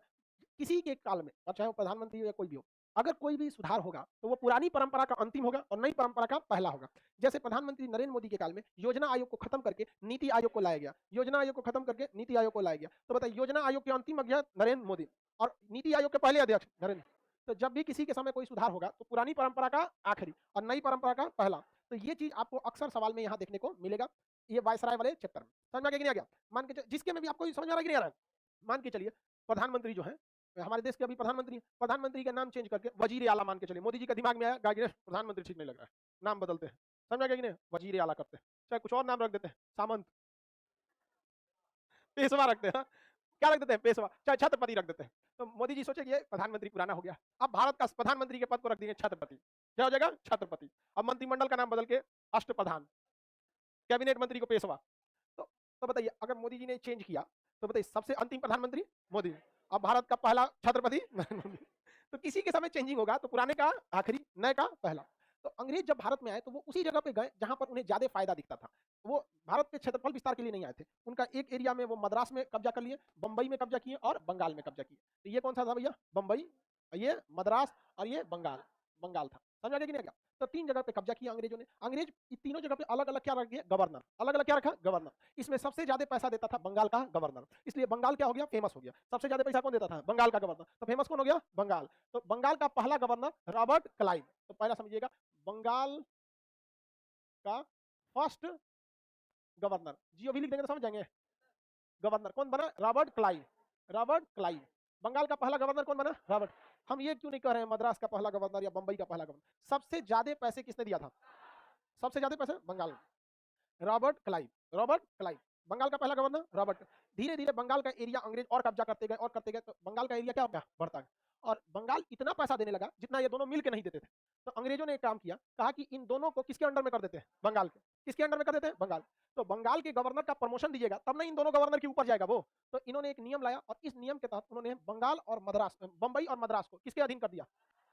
किसी के काल में, और चाहे वो प्रधानमंत्री हो या कोई भी हो, अगर कोई भी सुधार होगा तो वो पुरानी परंपरा का अंतिम होगा और नई परंपरा का पहला होगा। जैसे प्रधानमंत्री नरेंद्र मोदी के काल में योजना आयोग को खत्म करके नीति आयोग को लाया गया, योजना आयोग को खत्म करके नीति आयोग को लाया गया। तो बताइए, योजना आयोग के अंतिम अध्यक्ष नरेंद्र मोदी और नीति आयोग के पहले अध्यक्ष नरेंद्र। तो जब भी किसी के समय कोई सुधार होगा तो पुरानी परंपरा का आखिरी और नई परंपरा का पहला। तो ये चीज आपको अक्सर सवाल में यहाँ देखने को मिलेगा, ये वायसराय वाले चैप्टर में। समझ में आ गया कि नहीं आ गया? मान के जिसके में भी आपको समझ में आ रहा है कि नहीं आ रहा है? मान के चलिए प्रधानमंत्री जो है हमारे देश के अभी प्रधानमंत्री, प्रधानमंत्री का नाम चेंज करके वजीर आला मान के चलिए। मोदी जी का दिमाग में आया प्रधानमंत्री ठीक नहीं लग रहा है, नाम बदलते हैं। समझ में आ गया कि नहीं? वजीर आला करते हैं, चाहे कुछ और नाम रख देते हैं, सामंत, पेशवा रखते हैं, क्या रख देते हैं? पेशवा, चाहे छत्रपति रख देते हैं। तो मोदी जी सोचे कि ये प्रधानमंत्री पुराना हो गया, अब भारत का प्रधानमंत्री के पद को रख देंगे छत्रपति। क्या हो जाएगा? छत्रपति। अब मंत्रिमंडल का नाम बदल के अष्टप्रधान, कैबिनेट मंत्री को पेशवा। तो बताइए, अगर मोदी जी ने चेंज किया तो बताइए सबसे अंतिम प्रधानमंत्री मोदी, अब भारत का पहला छत्रपति तो किसी के समय चेंजिंग होगा तो पुराने का आखिरी, नए का पहला। तो अंग्रेज जब भारत में आए तो वो उसी जगह पे गए जहां पर उन्हें ज्यादा फायदा दिखता था। वो भारत पे क्षेत्रफल विस्तार के लिए नहीं आए थे। उनका एक एरिया में वो मद्रास में कब्जा कर लिए, बंबई में कब्जा किए और बंगाल में कब्जा किए। तो ये कौन सा था भैया? बंबई, ये मद्रास और ये बंगाल, बंगाल था। समझ आ गया कि नहीं आ गया? तो 3 जगह पे कब्जा किया अंग्रेजों ने। अंग्रेज तीनों जगह पे अलग-अलग क्या रख दिया? गवर्नर। अलग-अलग क्या रखा? गवर्नर। इसमें सबसे ज्यादा पैसा देता था बंगाल का गवर्नर, इसलिए बंगाल क्या हो गया? फेमस हो गया। सबसे ज्यादा पैसा कौन देता था? बंगाल का गवर्नर। तो फेमस कौन हो गया? बंगाल। तो बंगाल का पहला गवर्नर रॉबर्ट क्लाइव। तो पहला समझिएगा, बंगाल का फर्स्ट गवर्नर, जीओवी लिख देंगे तो समझ जाएंगे। गवर्नर कौन बना? Robert Clive. Robert Clive Bengal का पहला गवर्नर कौन बना? रॉबर्ट। हम ये क्यों नहीं कह रहे हैं मद्रास का पहला गवर्नर या बंबई का पहला गवर्नर? सबसे ज्यादा पैसे किसने दिया था? सबसे ज्यादा पैसे Bengal. Robert Clive. Robert Clive Bengal का पहला गवर्नर रॉबर्ट। धीरे धीरे बंगाल का एरिया अंग्रेज और कब्जा करते गए और करते गए, तो बंगाल का एरिया क्या हो गया? बढ़ता गया। और बंगाल इतना पैसा देने लगा जितना ये दोनों मिलकर नहीं देते थे। तो अंग्रेजों ने एक काम किया, कहा कि इन दोनों को किसके अंडर में कर देते हैं? बंगाल के। किसके अंडर में कर देते हैं? बंगाल। तो बंगाल के गवर्नर का प्रमोशन दीजिएगा तब ना इन दोनों गवर्नर के ऊपर जाएगा वो। तो इन्होंने एक नियम लाया और इस नियम के तहत उन्होंने बंगाल और मद्रास, बंबई और मद्रास को किसके अधीन कर दिया?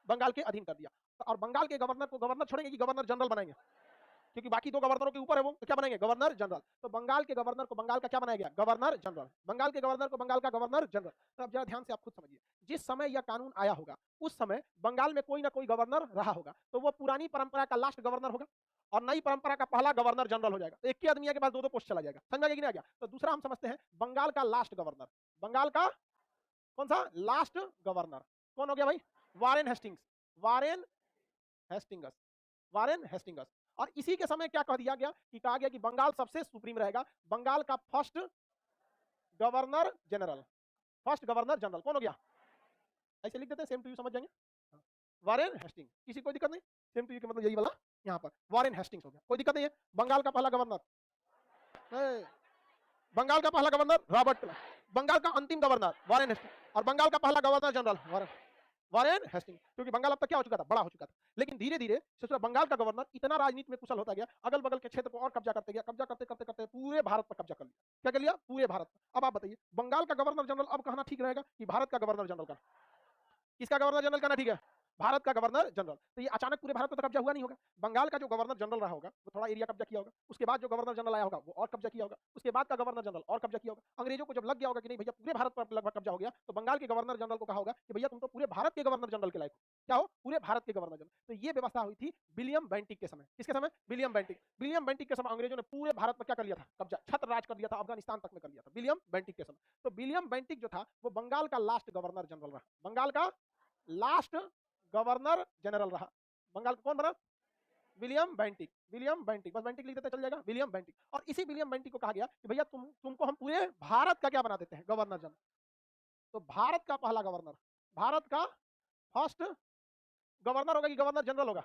बंगाल के अधीन कर दिया। और बंगाल के गवर्नर को गवर्नर छोड़ेंगे कि गवर्नर जनरल बनाएंगे? क्योंकि बाकी दो गवर्नरों के ऊपर है वो, तो क्या बनाएंगे? Governor general. तो बंगाल के गवर्नर को बंगाल का क्या बनाया गया? Governor general. बंगाल के गवर्नर को बंगाल का गवर्नर जनरल। तो अब जरा ध्यान से आप खुद समझिए, जिस समय यह कानून आया होगा उस समय बंगाल में कोई ना कोई गवर्नर रहा होगा, तो वो पुरानी परंपरा का लास्ट गवर्नर होगा और नई परंपरा का पहला गवर्नर जनरल हो जाएगा। तो एक ही आदमी के पास दो दो पोस्ट चला जाएगा। समझ में आ गया? तो दूसरा हम समझते हैं बंगाल का लास्ट गवर्नर। बंगाल का कौन सा लास्ट गवर्नर? कौन हो गया भाई? Warren Hastings. Warren Hastings. Warren Hastings. और इसी के समय क्या कह दिया गया कि कहा गया कि बंगाल सबसे सुप्रीम रहेगा। बंगाल का first governor general, first governor general कौन हो गया? ऐसे लिख देते हैं, सेम टू यू समझ जाएंगे। Warren Hastings. किसी कोई दिक्कत नहीं? सेम टू यू के मतलब यही वाला यहाँ पर वारेन हेस्टिंग्स हो गया, कोई दिक्कत नहीं है। बंगाल का पहला गवर्नर, बंगाल का पहला गवर्नर रॉबर्ट क्लाइव। बंगाल का अंतिम गवर्नर वारेन हेस्टिंग्स। और बंगाल का पहला गवर्नर जनरल वारेन हेस्टिंग्स। क्योंकि बंगाल अब तक क्या हो चुका था? बड़ा हो चुका था। लेकिन धीरे धीरे बंगाल का गवर्नर इतना राजनीति में कुशल होता गया, अगल बगल के क्षेत्र को और कब्जा करते गया। कब्जा करते करते करते पूरे भारत पर कब्जा कर लिया। क्या कर लिया? पूरे भारत पर। अब आप बताइए, बंगाल का गवर्नर जनरल अब कहना ठीक रहेगा कि भारत का गवर्नर जनरल का? किसका गवर्नर जनरल कहना ठीक है? भारत का गवर्नर जनरल। तो ये अचानक पूरे भारत पर तो कब्जा हुआ नहीं होगा। बंगाल का जो गवर्नर जनरल रहा होगा वो थोड़ा एरिया कब्जा किया होगा, उसके बाद जो गवर्नर जनरल आया होगा वो और कब्जा किया होगा, उसके बाद का गवर्नर जनरल और कब्जा किया होगा। अंग्रेजों को जब लग गया होगा कि नहीं भैया पूरे भारत पर लगभग कब्जा हो गया, तो बंगाल के गवर्नर जनरल को कहा होगा कि भैया तुम तो पूरे भारत के गवर्नर जनरल के लायक हो। क्या हो? पूरे भारत के गवर्नर जनरल। तो ये व्यवस्था हुई थी विलियम बेंटिक के समय। किसके समय? William Bentinck. विलियम बेंटिक के समय अंग्रेजों ने पूरे भारत पर क्या कर लिया था? कब्जा, छत्र राज कर दिया था, अफगानिस्तान तक में कर लिया था विलियम बेंटिक के समय। तो विलियम बेंटिक जो था वो बंगाल का लास्ट गवर्नर जनरल रहा। बंगाल का लास्ट गवर्नर जनरल रहा। बंगाल का कौन बना? William Bentinck. विलियम बेंटिक, बस बेंटिक लिख देते चल जाएगा, विलियम बेंटिक। और इसी विलियम बेंटिक को कहा गया कि भैया तुमको हम पूरे भारत का क्या बना देते हैं? Governor general. तो भारत का पहला गवर्नर, भारत का फर्स्ट गवर्नर होगा कि गवर्नर जनरल होगा?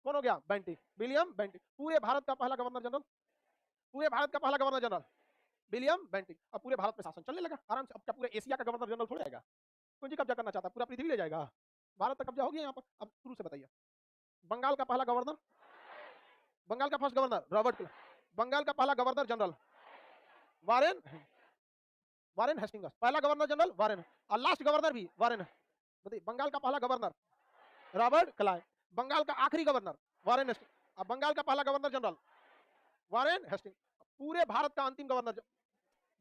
कौन हो गया? बेंटिक। William Bentinck. पूरे भारत का पहला गवर्नर जनरल, पूरे भारत का पहला गवर्नर जनरल विलियम बेंटिक। अब पूरे भारत में शासन चलने लगा आराम से। अब क्या पूरे एशिया का गवर्नर जनरल थोड़ा आएगा? कौन जी कब्जा करना चाहता है? पूरा पृथ्वी ले जाएगा? भारत तक कब्जा हो गया यहाँ पर। अब शुरू से बताइए, बंगाल का पहला गवर्नर, बंगाल का first governor Robert Clive. Bengal का पहला governor general Warren, Warren Hastings. पहला गवर्नर जनरल वारेन और लास्ट गवर्नर भी वारेन। बताइए, बंगाल का पहला गवर्नर रॉबर्ट क्लाइव, बंगाल का आखिरी गवर्नर वारेन हेस्टिंग्स, और बंगाल का पहला गवर्नर जनरल वारेन हेस्टिंग्स। पूरे भारत का अंतिम गवर्नर,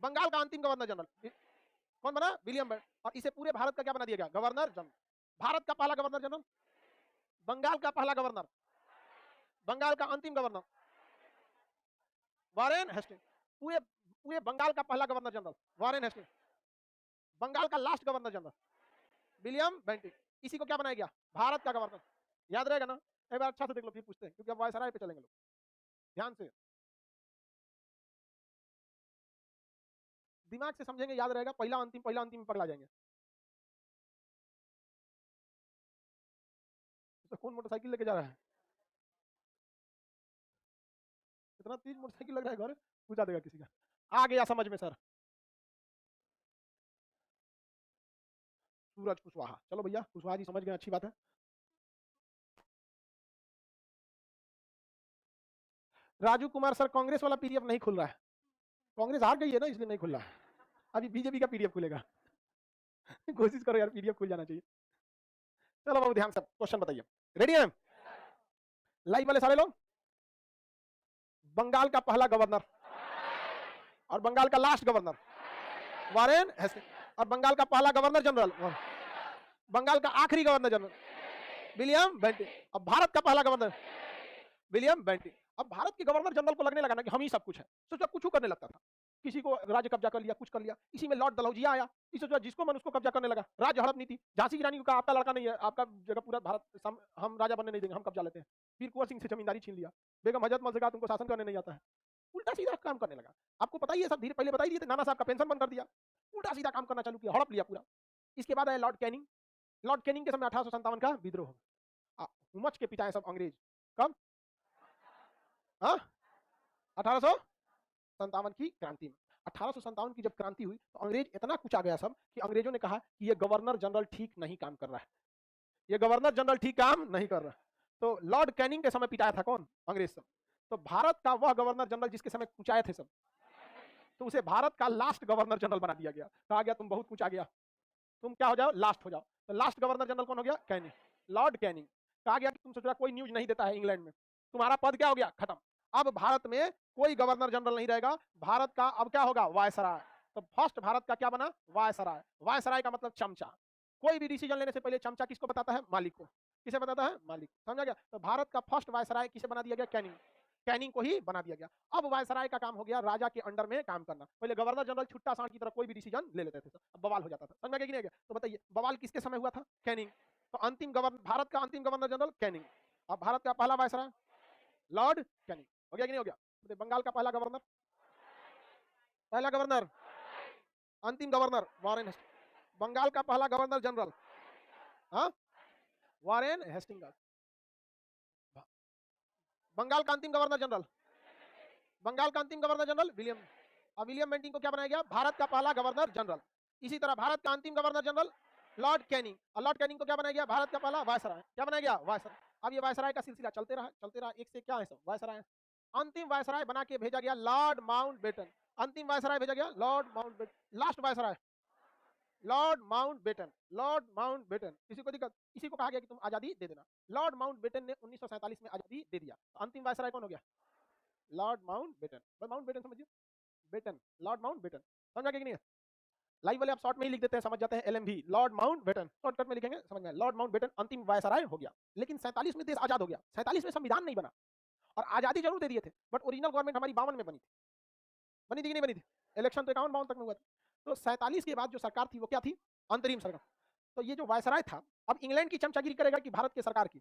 बंगाल का अंतिम गवर्नर जनरल कौन बना? William Bentinck. और इसे पूरे भारत का क्या बना दिया गया? Governor general. भारत का पहला गवर्नर जनरल, बंगाल का पहला गवर्नर, बंगाल का अंतिम गवर्नर वारेन हेस्टिंग्स। पूरे पूरे बंगाल का पहला governor general Warren Hastings. Bengal का last governor general William Bentinck. इसी को क्या बनाया गया? भारत का गवर्नर। याद रहेगा ना? एक बार अच्छा से देख लो फिर पूछते हैं, क्योंकि अब वायसराय पे चलेंगे लोग। ध्यान से दिमाग से समझेंगे, याद रहेगा। पहला अंतिम में पगला जाएंगे। तो कौन मोटरसाइकिल लेके जा रहा है? इतना तेज मोटरसाइकिल लग रहा है, घर पूछा देगा किसी का। आ गया समझ में सर। सूरज कुशवाहा, चलो भैया कुशवाहा जी समझ गए, अच्छी बात है। राजू कुमार सर, कांग्रेस वाला पीडीएफ नहीं खुल रहा है। कांग्रेस हार गई है ना, इसलिए नहीं खुल रहा है। अभी बीजेपी का पीडीएफ खुलेगा। कोशिश करो यार, पीडीएफ खुल जाना चाहिए। चलो बाबू ध्यान से क्वेश्चन बताइए। रेडी है? लाइव वाले सारे लोग। बंगाल का पहला गवर्नर और बंगाल का लास्ट गवर्नर वारेन हेस्टिंग्स, और बंगाल का पहला गवर्नर जनरल, बंगाल का आखिरी गवर्नर जनरल विलियम बेंटिक। अब भारत का पहला गवर्नर विलियम बेंटिक। अब भारत के गवर्नर जनरल को लगने लगा ना कि हम ही सब कुछ है, सोचा कुछ करने लगता था, किसी को राज्य कब्जा कर लिया, कुछ कर लिया। इसी में लॉर्ड डलहौजिया आया, इस सोचा जिसको मन उसको कब्जा करने लगा, राज्य हड़प नीति। झांसी की रानी को कहा आपका लड़का नहीं है, आपका जगह पूरा भारत हम राजा बनने नहीं देंगे, हम कब्जा लेते हैं। वीर कुंवर सिंह से जमींदारी छीन लिया। बेगम हजरत महल से कहा तुमको शासन करने नहीं आता है, उल्टा सीधा काम करने लगा। आपको पता ही है सब, धीरे पहले बता ही दिए थे, नाना साहब का पेंशन बंद कर दिया, उल्टा सीधा काम करना चालू किया, हड़प लिया पूरा। इसके बाद आया लॉर्ड कैनिंग। लॉर्ड कैनिंग के समय 1857 का विद्रोह, हुमच के पिता है सब अंग्रेज। कब? हाँ, 1857 की क्रांति में। 1857 की जब क्रांति हुई तो अंग्रेज इतना कुछ आ गया सब कि अंग्रेजों ने कहा कि ये गवर्नर जनरल ठीक नहीं काम कर रहा है, ये गवर्नर जनरल ठीक काम नहीं कर रहा है। तो लॉर्ड कैनिंग के समय पिटाया था कौन? अंग्रेज सब। तो भारत का वह गवर्नर जनरल जिसके समय कुछ आए थे सब, तो उसे भारत का लास्ट गवर्नर जनरल बना दिया गया। कहा गया तुम बहुत कुछ आ गया, तुम क्या हो जाओ, लास्ट हो जाओ। तो लास्ट गवर्नर जनरल कौन हो गया? Canning, Lord Canning. कहा गया कि तुम सोच रहा कोई न्यूज नहीं देता है इंग्लैंड में, तुम्हारा पद क्या हो गया? खत्म। अब भारत में कोई गवर्नर जनरल नहीं रहेगा, भारत का अब क्या होगा? वायसराय। तो फर्स्ट भारत का क्या बना? वायसराय। वायसराय का मतलब चमचा। कोई भी डिसीजन लेने से पहले चमचा किसको बताता है? मालिक को। किसे बताता है? मालिक। समझा गया? तो भारत का फर्स्ट वायसराय किसे बना दिया गया? कैनिंग। कैनिंग को ही बना दिया गया। अब वायसराय का काम हो गया राजा के अंडर में काम करना। पहले गवर्नर जनरल छुट्टा सांड की तरह कोई भी डिसीजन ले लेते थे, अब बवाल हो जाता था। समझ में कि नहीं गया? तो बताइए बवाल किसके समय हुआ था? कैनिंग। तो अंतिम गवर्नर, भारत का अंतिम गवर्नर जनरल कैनिंग। अब भारत का पहला वायसराय लॉर्ड कैनिंग। हो गया कि नहीं हो गया? बंगाल का पहला गवर्नर, पहला गवर्नर, अंतिम गवर्नर वॉरेन हेस्टिंग्स। बंगाल का पहला गवर्नर जनरल, हाँ, वॉरेन हेस्टिंग्स। बंगाल का अंतिम गवर्नर जनरल, बंगाल का अंतिम गवर्नर जनरल विलियम। अब विलियम बेंटिक को क्या बनाया गया? भारत का पहला गवर्नर जनरल। इसी तरह भारत का अंतिम गवर्नर जनरल लॉर्ड कैनिंग, और लॉर्ड कैनिंग को क्या बनाया गया? भारत का पहला वायसराय। क्या बनाया गया? वायसराय। अब ये वायसराय का सिलसिला चलते रहा चलते रहा, एक से क्या है सब वायसराय। अंतिम वायसराय बना के भेजा गया लॉर्ड माउंटबेटन। अंतिम वायसराय भेजा गया Lord Mountbatten. Last viceroy Lord Mountbatten. Lord Mountbatten, किसी को दिक्कत? इसी को कहा गया कि तुम आजादी दे देना। लॉर्ड माउंटबेटन ने 1947 में आजादी दे दिया। तो अंतिम वायसराय कौन हो गया? Lord Mountbatten. माउंटबेटन समझिए, बेटन, लॉर्ड माउंटबेटन। समझा कि नहीं? लाइव वाले आप शॉर्ट में ही लिख देते हैं, समझ जाते हैं, एलएमवी, लॉर्ड माउंटबेटन, शॉर्टकट में लिखेंगे, समझ में। लॉर्ड माउंटबेटन अंतिम वायसराय हो गया। लेकिन 47 में देश आजाद हो गया। 47 में संविधान नहीं बना, और आजादी जरूर दे दिए थे, बट ओरिजिनल गवर्नमेंट हमारी 52 में बनी थी। बनी थी कि नहीं बनी थी? इलेक्शन तो 51-52 तक में हुआ था। तो 47 के बाद जो सरकार थी वो क्या थी? अंतरिम सरकार। तो ये जो वायसराय था, अब इंग्लैंड की चमचागिरी करेगा कि भारत की सरकार की?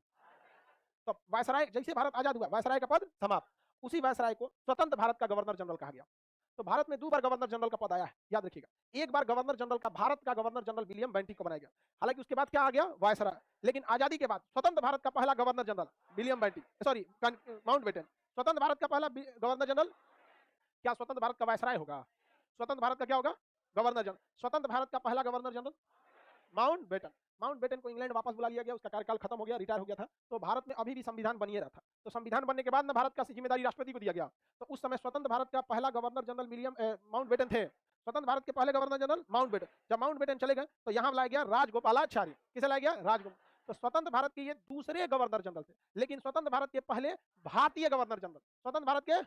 तो वायसराय, जैसे भारत आजाद हुआ वायसराय का पद समाप्त। उसी वायसराय को स्वतंत्र भारत का गवर्नर जनरल कहा गया। तो भारत में 2 बार गवर्नर जनरल का पद आया है, याद रखिएगा। एक बार गवर्नर जनरल का, भारत का गवर्नर जनरल विलियम बेंटिक को बनाया गया। हालांकि उसके बाद क्या आ गया? वायसराय। लेकिन आजादी के बाद स्वतंत्र भारत का पहला governor general William Bentinck, sorry Mountbatten. स्वतंत्र भारत का पहला गवर्नर जनरल, क्या स्वतंत्र भारत का वायसराय होगा? स्वतंत्र भारत का क्या होगा? Governor general. स्वतंत्र भारत का पहला गवर्नर जनरल माउंटबेटन। माउंटबेटन को इंग्लैंड वापस बुला लिया गया, उसका कार्यकाल खत्म हो गया, रिटायर हो गया था। तो भारत में अभी भी संविधान बनिए रहा था। तो संविधान बनने के बाद ना भारत का जिम्मेदारी राष्ट्रपति को दिया गया। तो उस समय स्वतंत्र भारत का पहला गवर्नर जनरल विलियम माउंटबेटन थे। स्वतंत्र भारत के पहले गवर्नर जनरल माउंटबेटन। जब माउंटबेटन चले गए तो यहाँ लाया गया राजगोपालाचारी। किसे लाया गया? राजगोपाल। तो स्वतंत्र भारत के ये दूसरे गवर्नर जनरल थे, लेकिन स्वतंत्र भारत के पहले भारतीय गवर्नर जनरल, स्वतंत्र भारत के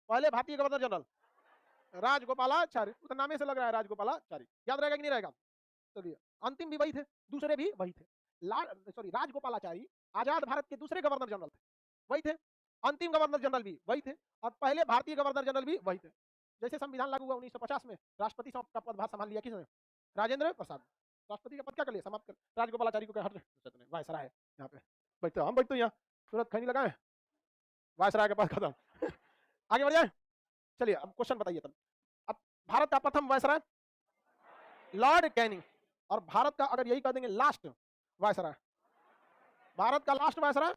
पहले भारतीय गवर्नर जनरल राजगोपालाचारी। तो नामे से लग रहा है राजगोपालाचारी, याद रहेगा कि नहीं रहेगा? चलिए, अंतिम भी वही थे, दूसरे भी वही थे। राजगोपालाचारी आजाद भारत के दूसरे गवर्नर जनरल थे, वही थे। अंतिम गवर्नर जनरल भी वही थे, और पहले भारतीय गवर्नर जनरल भी वही थे। जैसे संविधान लागू हुआ 1950 में, राष्ट्रपति का पदभार संभाल लिया किसने? राजेंद्र प्रसाद। राष्ट्रपति का पद क्या कर लिया? समाप्त कर। राजगोपालाचारी को हट वायसराय यहाँ पे बैठते, हम बैठते यहाँ सूरत खैनी लगाए, वायसराय के पास खत्म। आगे बढ़ जाए, चलिए अब क्वेश्चन बताइए तब। अब भारत का प्रथम वायसराय लॉर्ड कैनिंग, और भारत का अगर यही कर देंगे लास्ट वायसराय, भारत का last viceroy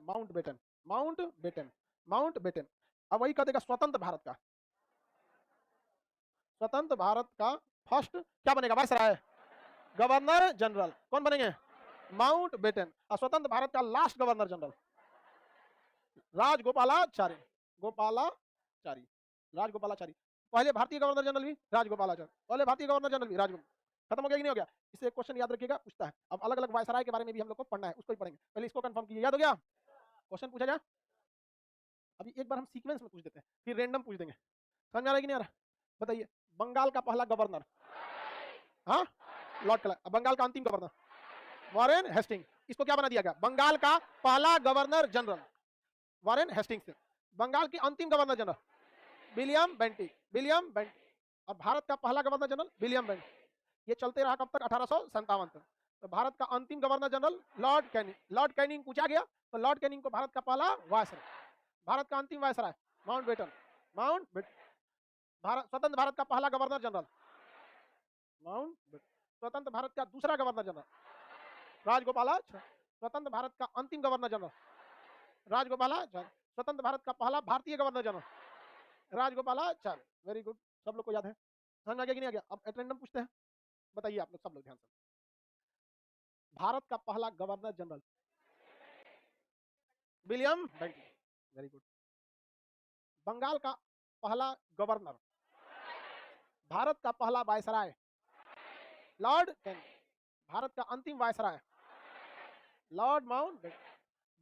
Mountbatten. Mountbatten, Mountbatten. अब वही कर देगा स्वतंत्र भारत का, स्वतंत्र भारत का फर्स्ट क्या बनेगा? वायसराय, गवर्नर जनरल कौन बनेंगे? माउंटबेटन। और स्वतंत्र भारत का last governor general Rajagopalachari. Gopalachari, Rajagopalachari. पहले भारतीय गवर्नर जनरल भी राजगोपालाचारी, पहले भारतीय गवर्नर जनरल भी राजगोपाल। खत्म हो गया कि नहीं हो गया? इससे एक क्वेश्चन याद रखिएगा, पूछता है। अब अलग अलग वायसराय के बारे में भी हम लोग को पढ़ना है, उसको ही पढ़ेंगे। पहले इसको कंफर्म कीजिए, याद हो गया? क्वेश्चन पूछा जाए, अभी एक बार हम सीक्वेंस में पूछ देते हैं, फिर रैंडम पूछ देंगे। समझ आ रहा है कि नहीं आ रहा? बताइए, बंगाल का पहला गवर्नर, हाँ, लॉर्ड क्लाइव। बंगाल का अंतिम गवर्नर वॉरेन हेस्टिंग्स। इसको क्या बना दिया गया? बंगाल का पहला governor general Warren Hastings. Bengal के अंतिम governor general William Bentinck. William Bentinck. और भारत का पहला गवर्नर जनरल विलियम बेंटिक। ये चलते रहा कब तक? 1857 तक। तो भारत का अंतिम governor general Lord Canning. Lord Canning पूछा गया तो लॉर्ड कैनिंग को भारत का पहला वायसराय। भारत का अंतिम वायसराय माउंटबेटन। माउंटबेटन। भारत स्वतंत्र भारत का पहला गवर्नर जनरल माउंटबेटन। स्वतंत्र भारत का दूसरा गवर्नर जनरल राजगोपालाचारी। स्वतंत्र भारत का अंतिम गवर्नर जनरल राजगोपालाचारी। स्वतंत्र भारत का पहला भारतीय governor general Rajagopalachari. Very good, सब लोग को याद है। समझ में आ गया कि नहीं आ गया? अब एट रैंडम पूछते हैं, बताइए आप लोग, सब लोग ध्यान से। भारत का पहला governor general William Bentinck. Very good. Bengal का पहला गवर्नर, भारत का पहला वायसराय लॉर्ड कैनिंग। भारत का अंतिम वायसराय लॉर्ड माउंटबेटन।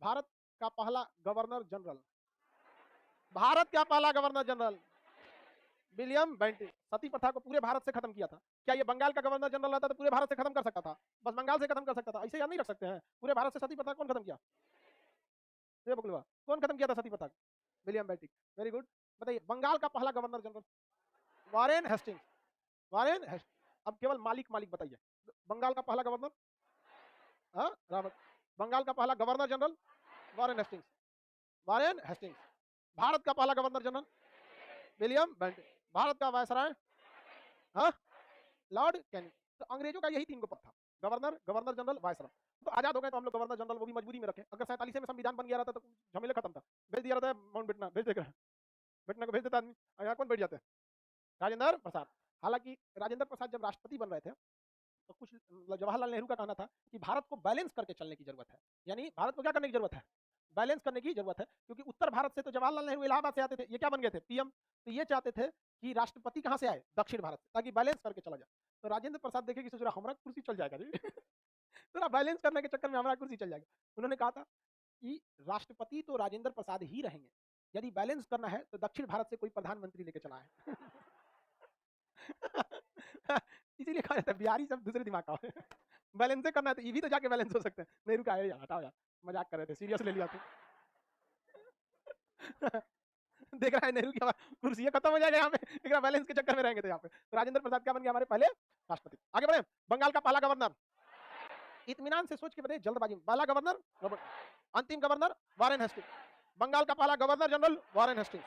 भारत का पहला गवर्नर जनरल, भारत का पहला गवर्नर जनरल विलियम बेंटिक। सती प्रथा को पूरे भारत से खत्म किया था। क्या ये बंगाल का गवर्नर जनरल रहता तो पूरे भारत से खत्म कर सकता था? बस बंगाल से खत्म कर सकता था, ऐसे याद नहीं रख सकते हैं। पूरे भारत से सती प्रथा कौन खत्म किया? ये बकलवा कौन खत्म किया था सती प्रथा? William Bentinck. Very good. बताइए बंगाल का पहला governor general Warren Hastings. Warren Hastings. अब केवल मालिक मालिक बताइए। बंगाल का पहला गवर्नर रॉबर्ट। बंगाल का पहला governor general Warren Hastings. Warren Hastings. Bharat का पहला governor general William Bentinck. Bharat का वायसराय लॉर्ड कैनिंग। तो अंग्रेजों का यही तीन को पद था, गवर्नर, गवर्नर जनरल, वायसराय। तो आजाद हो गए तो हम लोग गवर्नर जनरल वो भी मजबूरी में रखे। अगर 47 में संविधान बन गया रहता तो झमेले खत्म था। भेज दिया रहता है माउंटबेटन, भेज देगा बेटना को, भेज देता आदमी। यहाँ कौन बैठ जाते हैं? राजेंद्र प्रसाद। हालांकि राजेंद्र प्रसाद जब राष्ट्रपति बन रहे थे तो कुछ जवाहरलाल नेहरू का कहना था कि भारत को बैलेंस करके चलने की जरूरत है। यानी भारत को क्या करने की जरूरत है? बैलेंस करने की जरूरत है। क्योंकि उत्तर भारत से तो जवाहरलाल नेहरू इलाहाबाद से आते थे, ये क्या बन गए थे? पीएम। तो ये चाहते थे कि राष्ट्रपति कहां से आए? दक्षिण भारत से, ताकि बैलेंस करके चला जाए। तो राजेंद्र प्रसाद देखे कि सोच रहा हमारा कुर्सी चल जाएगा जी थोड़ा बैलेंस करने के चक्कर में हमारा कुर्सी चल जाएगा। उन्होंने कहा था कि राष्ट्रपति तो राजेंद्र प्रसाद ही रहेंगे, यदि बैलेंस करना है तो दक्षिण भारत से कोई प्रधानमंत्री लेके चला है इसीलिए कहा जाता है बिहारी सब दूसरे दिमाग का है बैलेंस करना है तो ये भी तो जाके बैलेंस हो सकते हैं। नेहरू का है यार, हटाओ यार, मजाक कर रहे थे, सीरियस ले लिया तू देख रहा है नेहरू की कुर्सी खत्म हो जाएगा यहाँ पे, बैलेंस के चक्कर में रहेंगे। तो यहाँ पे तो राजेंद्र प्रसाद क्या बन गया? हमारे पहले राष्ट्रपति। आगे बढ़े। बंगाल का पहला गवर्नर, इत्मीनान से सोच के बताइए, जल्दबाजी में। पहला गवर्नर रॉबर्ट, अंतिम गवर्नर वॉरेन हेस्टिंग्स। बंगाल का पहला गवर्नर जनरल वॉरेन हेस्टिंग्स।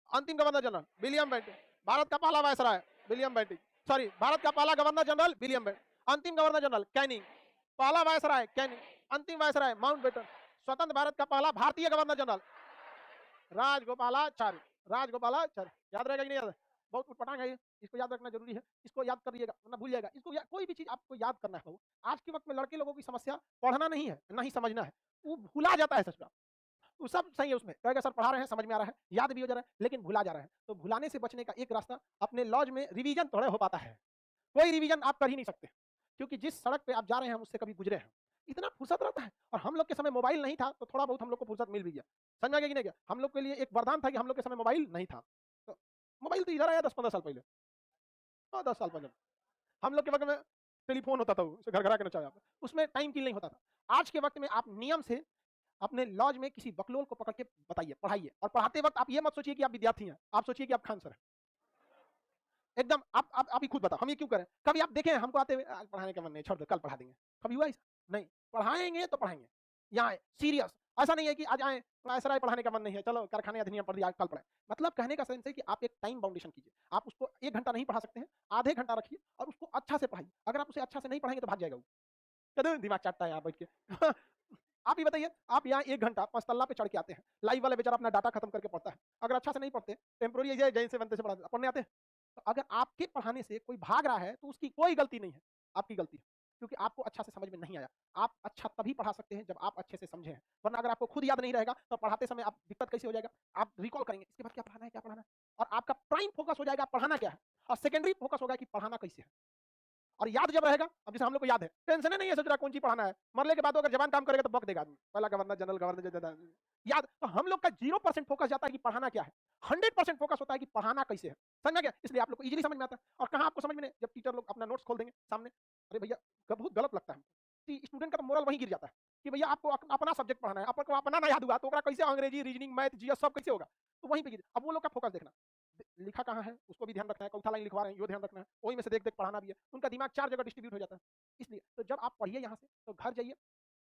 अंतिम governor general William Bentinck. Bharat का पहला viceroy William Bentinck. Sorry, Bharat का पहला गवर्नर जनरल विलियम बेंटिक। अंतिम गवर्नर जनरल कैनिंग। पहला वायसराय कैनिंग। अंतिम वायसराय माउंटबेटन। स्वतंत्र भारत का पहला भारतीय गवर्नर जनरल राजगोपालाचारी। राजगोपालाचारी। याद रहेगा कि नहीं याद? बहुत उटपटांग है ये, इसको याद रखना जरूरी है। इसको याद करिएगा वरना भूल जाएगा। इसको कोई भी चीज आपको याद करना है। आज के वक्त में लड़के लोगों की समस्या पढ़ना नहीं है, ना ही समझना है, वो भुला जाता है। सच बात, वो सब सही है उसमें, कहेगा सर पढ़ा रहे हैं, समझ में आ रहा है, याद भी हो जा रहा है, लेकिन भुला जा रहा है। तो भुलाने से बचने का एक रास्ता, अपने लॉज में रिवीजन थोड़ा हो पाता है। कोई रिवीजन आप कर ही नहीं सकते, क्योंकि जिस सड़क पे आप जा रहे हैं हम उससे कभी गुजरे हैं। इतना फुर्सत रहता है। और हम लोग के समय मोबाइल नहीं था तो थोड़ा बहुत हम लोग को फुर्सत मिल भी गया। समझ में आ गया कि नहीं गया? हम लोग के लिए एक वरदान था कि हम लोग के समय मोबाइल नहीं था। तो मोबाइल तो इधर आया 10-15 साल पहले। हाँ, 10 साल पहले हम लोग के वक्त में टेलीफोन होता था, उसे घर घर आके नचाया, उसमें टाइम किल नहीं होता था। आज के वक्त में आप नियम से अपने लॉज में किसी बकलोल को पकड़ के बताइए, पढ़ाइए। और पढ़ाते वक्त आप ये मत सोचिए कि आप विद्यार्थी हैं, आप सोचिए कि आप खान सर हैं। एकदम आप ही खुद बताओ, हम ये क्यों करें? कभी आप देखें हमको आते हुए, आज पढ़ाने का मन नहीं, छोड़ दो, कल पढ़ा देंगे। कभी हुआ ऐसा? नहीं, पढ़ाएंगे तो पढ़ाएंगे। यहाँ सीरियस, ऐसा नहीं है कि आज आए ऐसा पढ़ाने का मन नहीं है, चलो कारखाने अधिनियम पढ़ दिया, कल पढ़ाए। मतलब कहने का सेंस है कि आप एक टाइम बाउंडेशन कीजिए। आप उसको 1 घंटा नहीं पढ़ा सकते हैं, आधे घंटा रखिए और उसको अच्छा से पढ़ाइए। अगर आप उसे अच्छा से नहीं पढ़ाएंगे तो भाग जाएगा वो, कहते दिमाग चाटता है यहाँ बैठ के आप ही बताइए, आप यहाँ 1 घंटा 5 तल्ला पे चढ़ के आते हैं, लाइव वाले बेचारा अपना डाटा खत्म करके पढ़ता है। अगर अच्छा से नहीं पढ़ते, टेम्पोररी जैन से बनते से पढ़ने आते हैं, तो अगर आपके पढ़ाने से कोई भाग रहा है तो उसकी कोई गलती नहीं है, आपकी गलती है, क्योंकि आपको अच्छा से समझ में नहीं आया। आप अच्छा तभी पढ़ा सकते हैं जब आप अच्छे से समझे हैं, वरना अगर आपको खुद याद नहीं रहेगा तो पढ़ाते समय आप दिक्कत कैसे हो जाएगा? आप रिकॉल करेंगे इसके बाद क्या पढ़ाना है, क्या पढ़ाना है, और आपका प्राइम फोकस हो जाएगा पढ़ाना क्या है, और सेकेंडरी फोकस होगा कि पढ़ाना कैसे है। और याद जब रहेगा, अब जैसे हम लोग को याद है, टेंशन नहीं है सोच रहा कौन चीज पढ़ाना है, मरने के बाद अगर जवान काम करेगा तो बक देगा आदमी, पहला गवर्नर जनरल गवर्नर याद। तो हम लोग का 0% फोकस जाता है कि पढ़ाना क्या है, 100% फोकस होता है कि पढ़ाना कैसे है। समझ में गया? इसलिए आप लोग को इजीली समझ में आता है। और कहाँ आपको समझ में नहीं, जब टीचर लोग अपना नोट्स खोल देंगे सामने, अरे भैया बहुत गलत लगता है कि स्टूडेंट का तो मोरल वहीं गिर जाता है कि भैया आपको अपना सब्जेक्ट पढ़ाना है, आपको अपना ना याद हुआ तो कैसे अंग्रेजी रीजनिंग मैथ जीएस सब कैसे होगा, तो वहीं पे गिर। अब वो लोग का फोकस देखना, लिखा कहाँ है उसको भी ध्यान रखना है, चौथा लाइन लिखवा रहे हैं यो ध्यान रखना है, वही में से देख देख पढ़ाना भी है, उनका दिमाग 4 जगह डिस्ट्रीब्यूट हो जाता है। इसलिए तो जब आप पढ़िए यहाँ से तो घर जाइए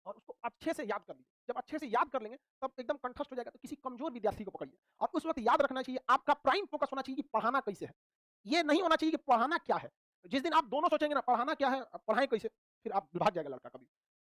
और उसको अच्छे से याद कर लीजिए। जब अच्छे से याद कर लेंगे तब एकदम कंठस्थ हो जाएगा। तो किसी कमजोर विद्यार्थी को पकड़िए और उस वक्त याद रखना चाहिए, आपका प्राइम फोकस होना चाहिए कि पढ़ाना कैसे है, ये नहीं होना चाहिए कि पढ़ाना क्या है। जिस दिन आप दोनों सोचेंगे ना पढ़ाना क्या है पढ़ाएं कैसे, फिर आप भाग जाएगा लड़का कभी।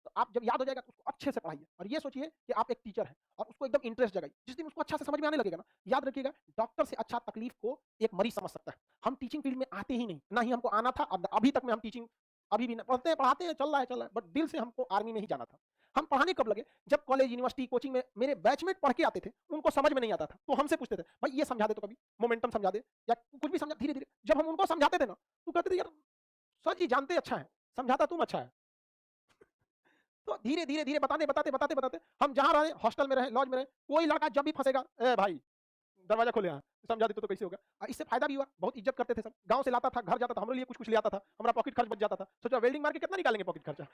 तो आप जब याद हो जाएगा तो उसको अच्छे से पढ़ाइए और ये सोचिए कि आप एक टीचर हैं और उसको एकदम इंटरेस्ट जगाइए। जिस दिन उसको अच्छा से समझ में आने लगेगा ना, याद रखिएगा डॉक्टर से अच्छा तकलीफ को एक मरीज समझ सकता है। हम टीचिंग फील्ड में आते ही नहीं, ना ही हमको आना था, अभी तक में हम टीचिंग अभी भी पढ़ते हैं पढ़ाते हैं, चल रहा है, बट दिल से हमको आर्मी में ही जाना था। हम पढ़ाने कब लगे, जब कॉलेज यूनिवर्सिटी कोचिंग में मेरे बैचमेट पढ़ के आते थे, उनको समझ में नहीं आता था तो हमसे पूछते थे भाई ये समझा दे, तो कभी मोमेंटम समझा दे या कुछ भी समझा। धीरे धीरे जब हम उनको समझाते थे ना तो कहते थे यार सर जी जानते अच्छा है, समझाता तुम अच्छा है। तो धीरे धीरे धीरे बताते हम जहां रहे, हॉस्टल में रहे, लॉज में रहे, कोई लड़का जब भी फंसेगा ए भाई दरवाजा खोले, यहाँ समझा देते तो कैसे होगा। इससे फायदा भी हुआ, बहुत इज्जत करते थे सब। गांव से लाता था, घर जाता था, हमारे लिए कुछ कुछ ले आता था, हमारा पॉकेट खर्च बच जाता था। सोचो वेल्डिंग मार के कितना निकालेंगे पॉकेट खर्चा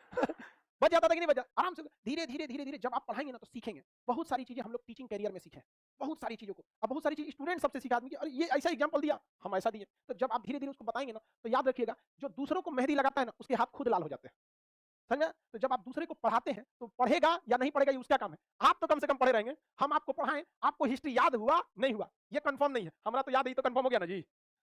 बच जाता था कि नहीं बच जाता, आराम से। धीरे धीरे धीरे धीरे जब आप पढ़ाएंगे ना तो सीखेंगे बहुत सारी चीजें। हम लोग टीचिंग कैरियर में सीखे बहुत सारी चीजों को, अब बहुत सारी चीज स्टूडेंट सबसे सीखा आदमी की, अरे ये ऐसा एग्जाम्पल दिया हम ऐसा दिए। तो जब आप धीरे धीरे उसको बताएंगे ना तो याद रखिएगा जो दूसरों को मेहंदी लगाता है ना उसके हाथ खुद लाल हो जाते हैं। समझा? तो जब आप दूसरे को पढ़ाते हैं तो पढ़ेगा या नहीं पढ़ेगा ये उसका काम है, आप तो कम से कम पढ़े रहेंगे। हम आपको पढ़ाएं, आपको हिस्ट्री याद हुआ नहीं हुआ ये कंफर्म नहीं है, हमारा तो याद है, तो कंफर्म हो गया ना जी।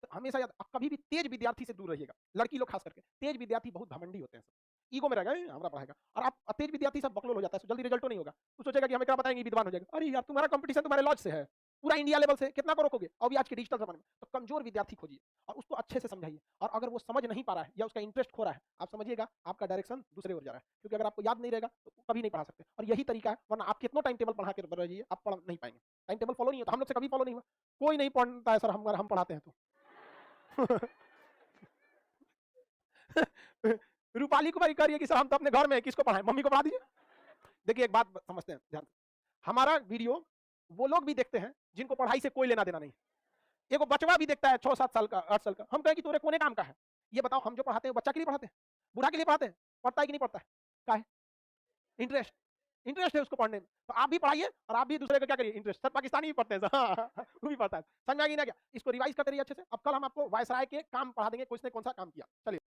तो हमेशा याद, आप कभी भी तेज विद्यार्थी से दूर रहिएगा, लड़की लोग खास करके। तेज विद्यार्थी बहुत घमंडी होते हैं, सब ईगो में रहेगा हमारा पढ़ाएगा। और आप तेज विद्यार्थी सब बकलोल हो जाता है, जल्दी रिजल्ट नहीं होगा, तो सोचेगा कि हमें क्या बताएंगे विद्वान हो जाएगा। अरे यार तुम्हारा कंपटीशन तुम्हारे लॉज से है, पूरा इंडिया लेवल से, कितना को रोकोगे। अभी आज के डिजिटल जमाने में तो कमजोर विद्यार्थी खोजिए और उसको अच्छे से समझाइए। और अगर वो समझ नहीं पा रहा है या उसका इंटरेस्ट खो रहा है, आप समझिएगा आपका डायरेक्शन दूसरे ओर जा रहा है, क्योंकि अगर आपको याद नहीं रहेगा तो कभी नहीं पढ़ा सकते। और यही तरीका है, वरना आप कितना टाइम टेबल पढ़ा के रहिए आप पढ़ नहीं पाएंगे। टाइम टेबल फॉलो नहीं होता, हम लोग से कभी फॉलो नहीं हुआ, कोई नहीं पढ़ता है सर, हम पढ़ाते हैं तो रूपाली को भाई करिए कि सर हम तो अपने घर में किसको पढ़ाएं, मम्मी को पढ़ा दीजिए। देखिए एक बात समझते हैं ध्यान, हमारा वीडियो वो लोग भी देखते हैं जिनको पढ़ाई से कोई लेना देना नहीं। एगो बचवा भी देखता है 6-7 साल का 8 साल का, हम कहें कि तोरे कोने काम का है। ये बताओ हम जो पढ़ाते हैं बच्चा के लिए पढ़ाते हैं, बूढ़ा के लिए पढ़ाते हैं, पढ़ता है कि नहीं पढ़ता है, का है इंटरेस्ट, इंटरेस्ट है उसको पढ़ने में। तो आप भी पढ़ाइए और आप भी दूसरे को क्या करिए इंटरेस्ट। सर पाकिस्तानी भी पढ़ते हैं वो भी पढ़ता है, समझ में आ गई ना क्या। इसको रिवाइज करते रहिए अच्छे से। अब कल हम आपको वायसराय के काम पढ़ा देंगे, किसने कौन सा काम किया। चलिए।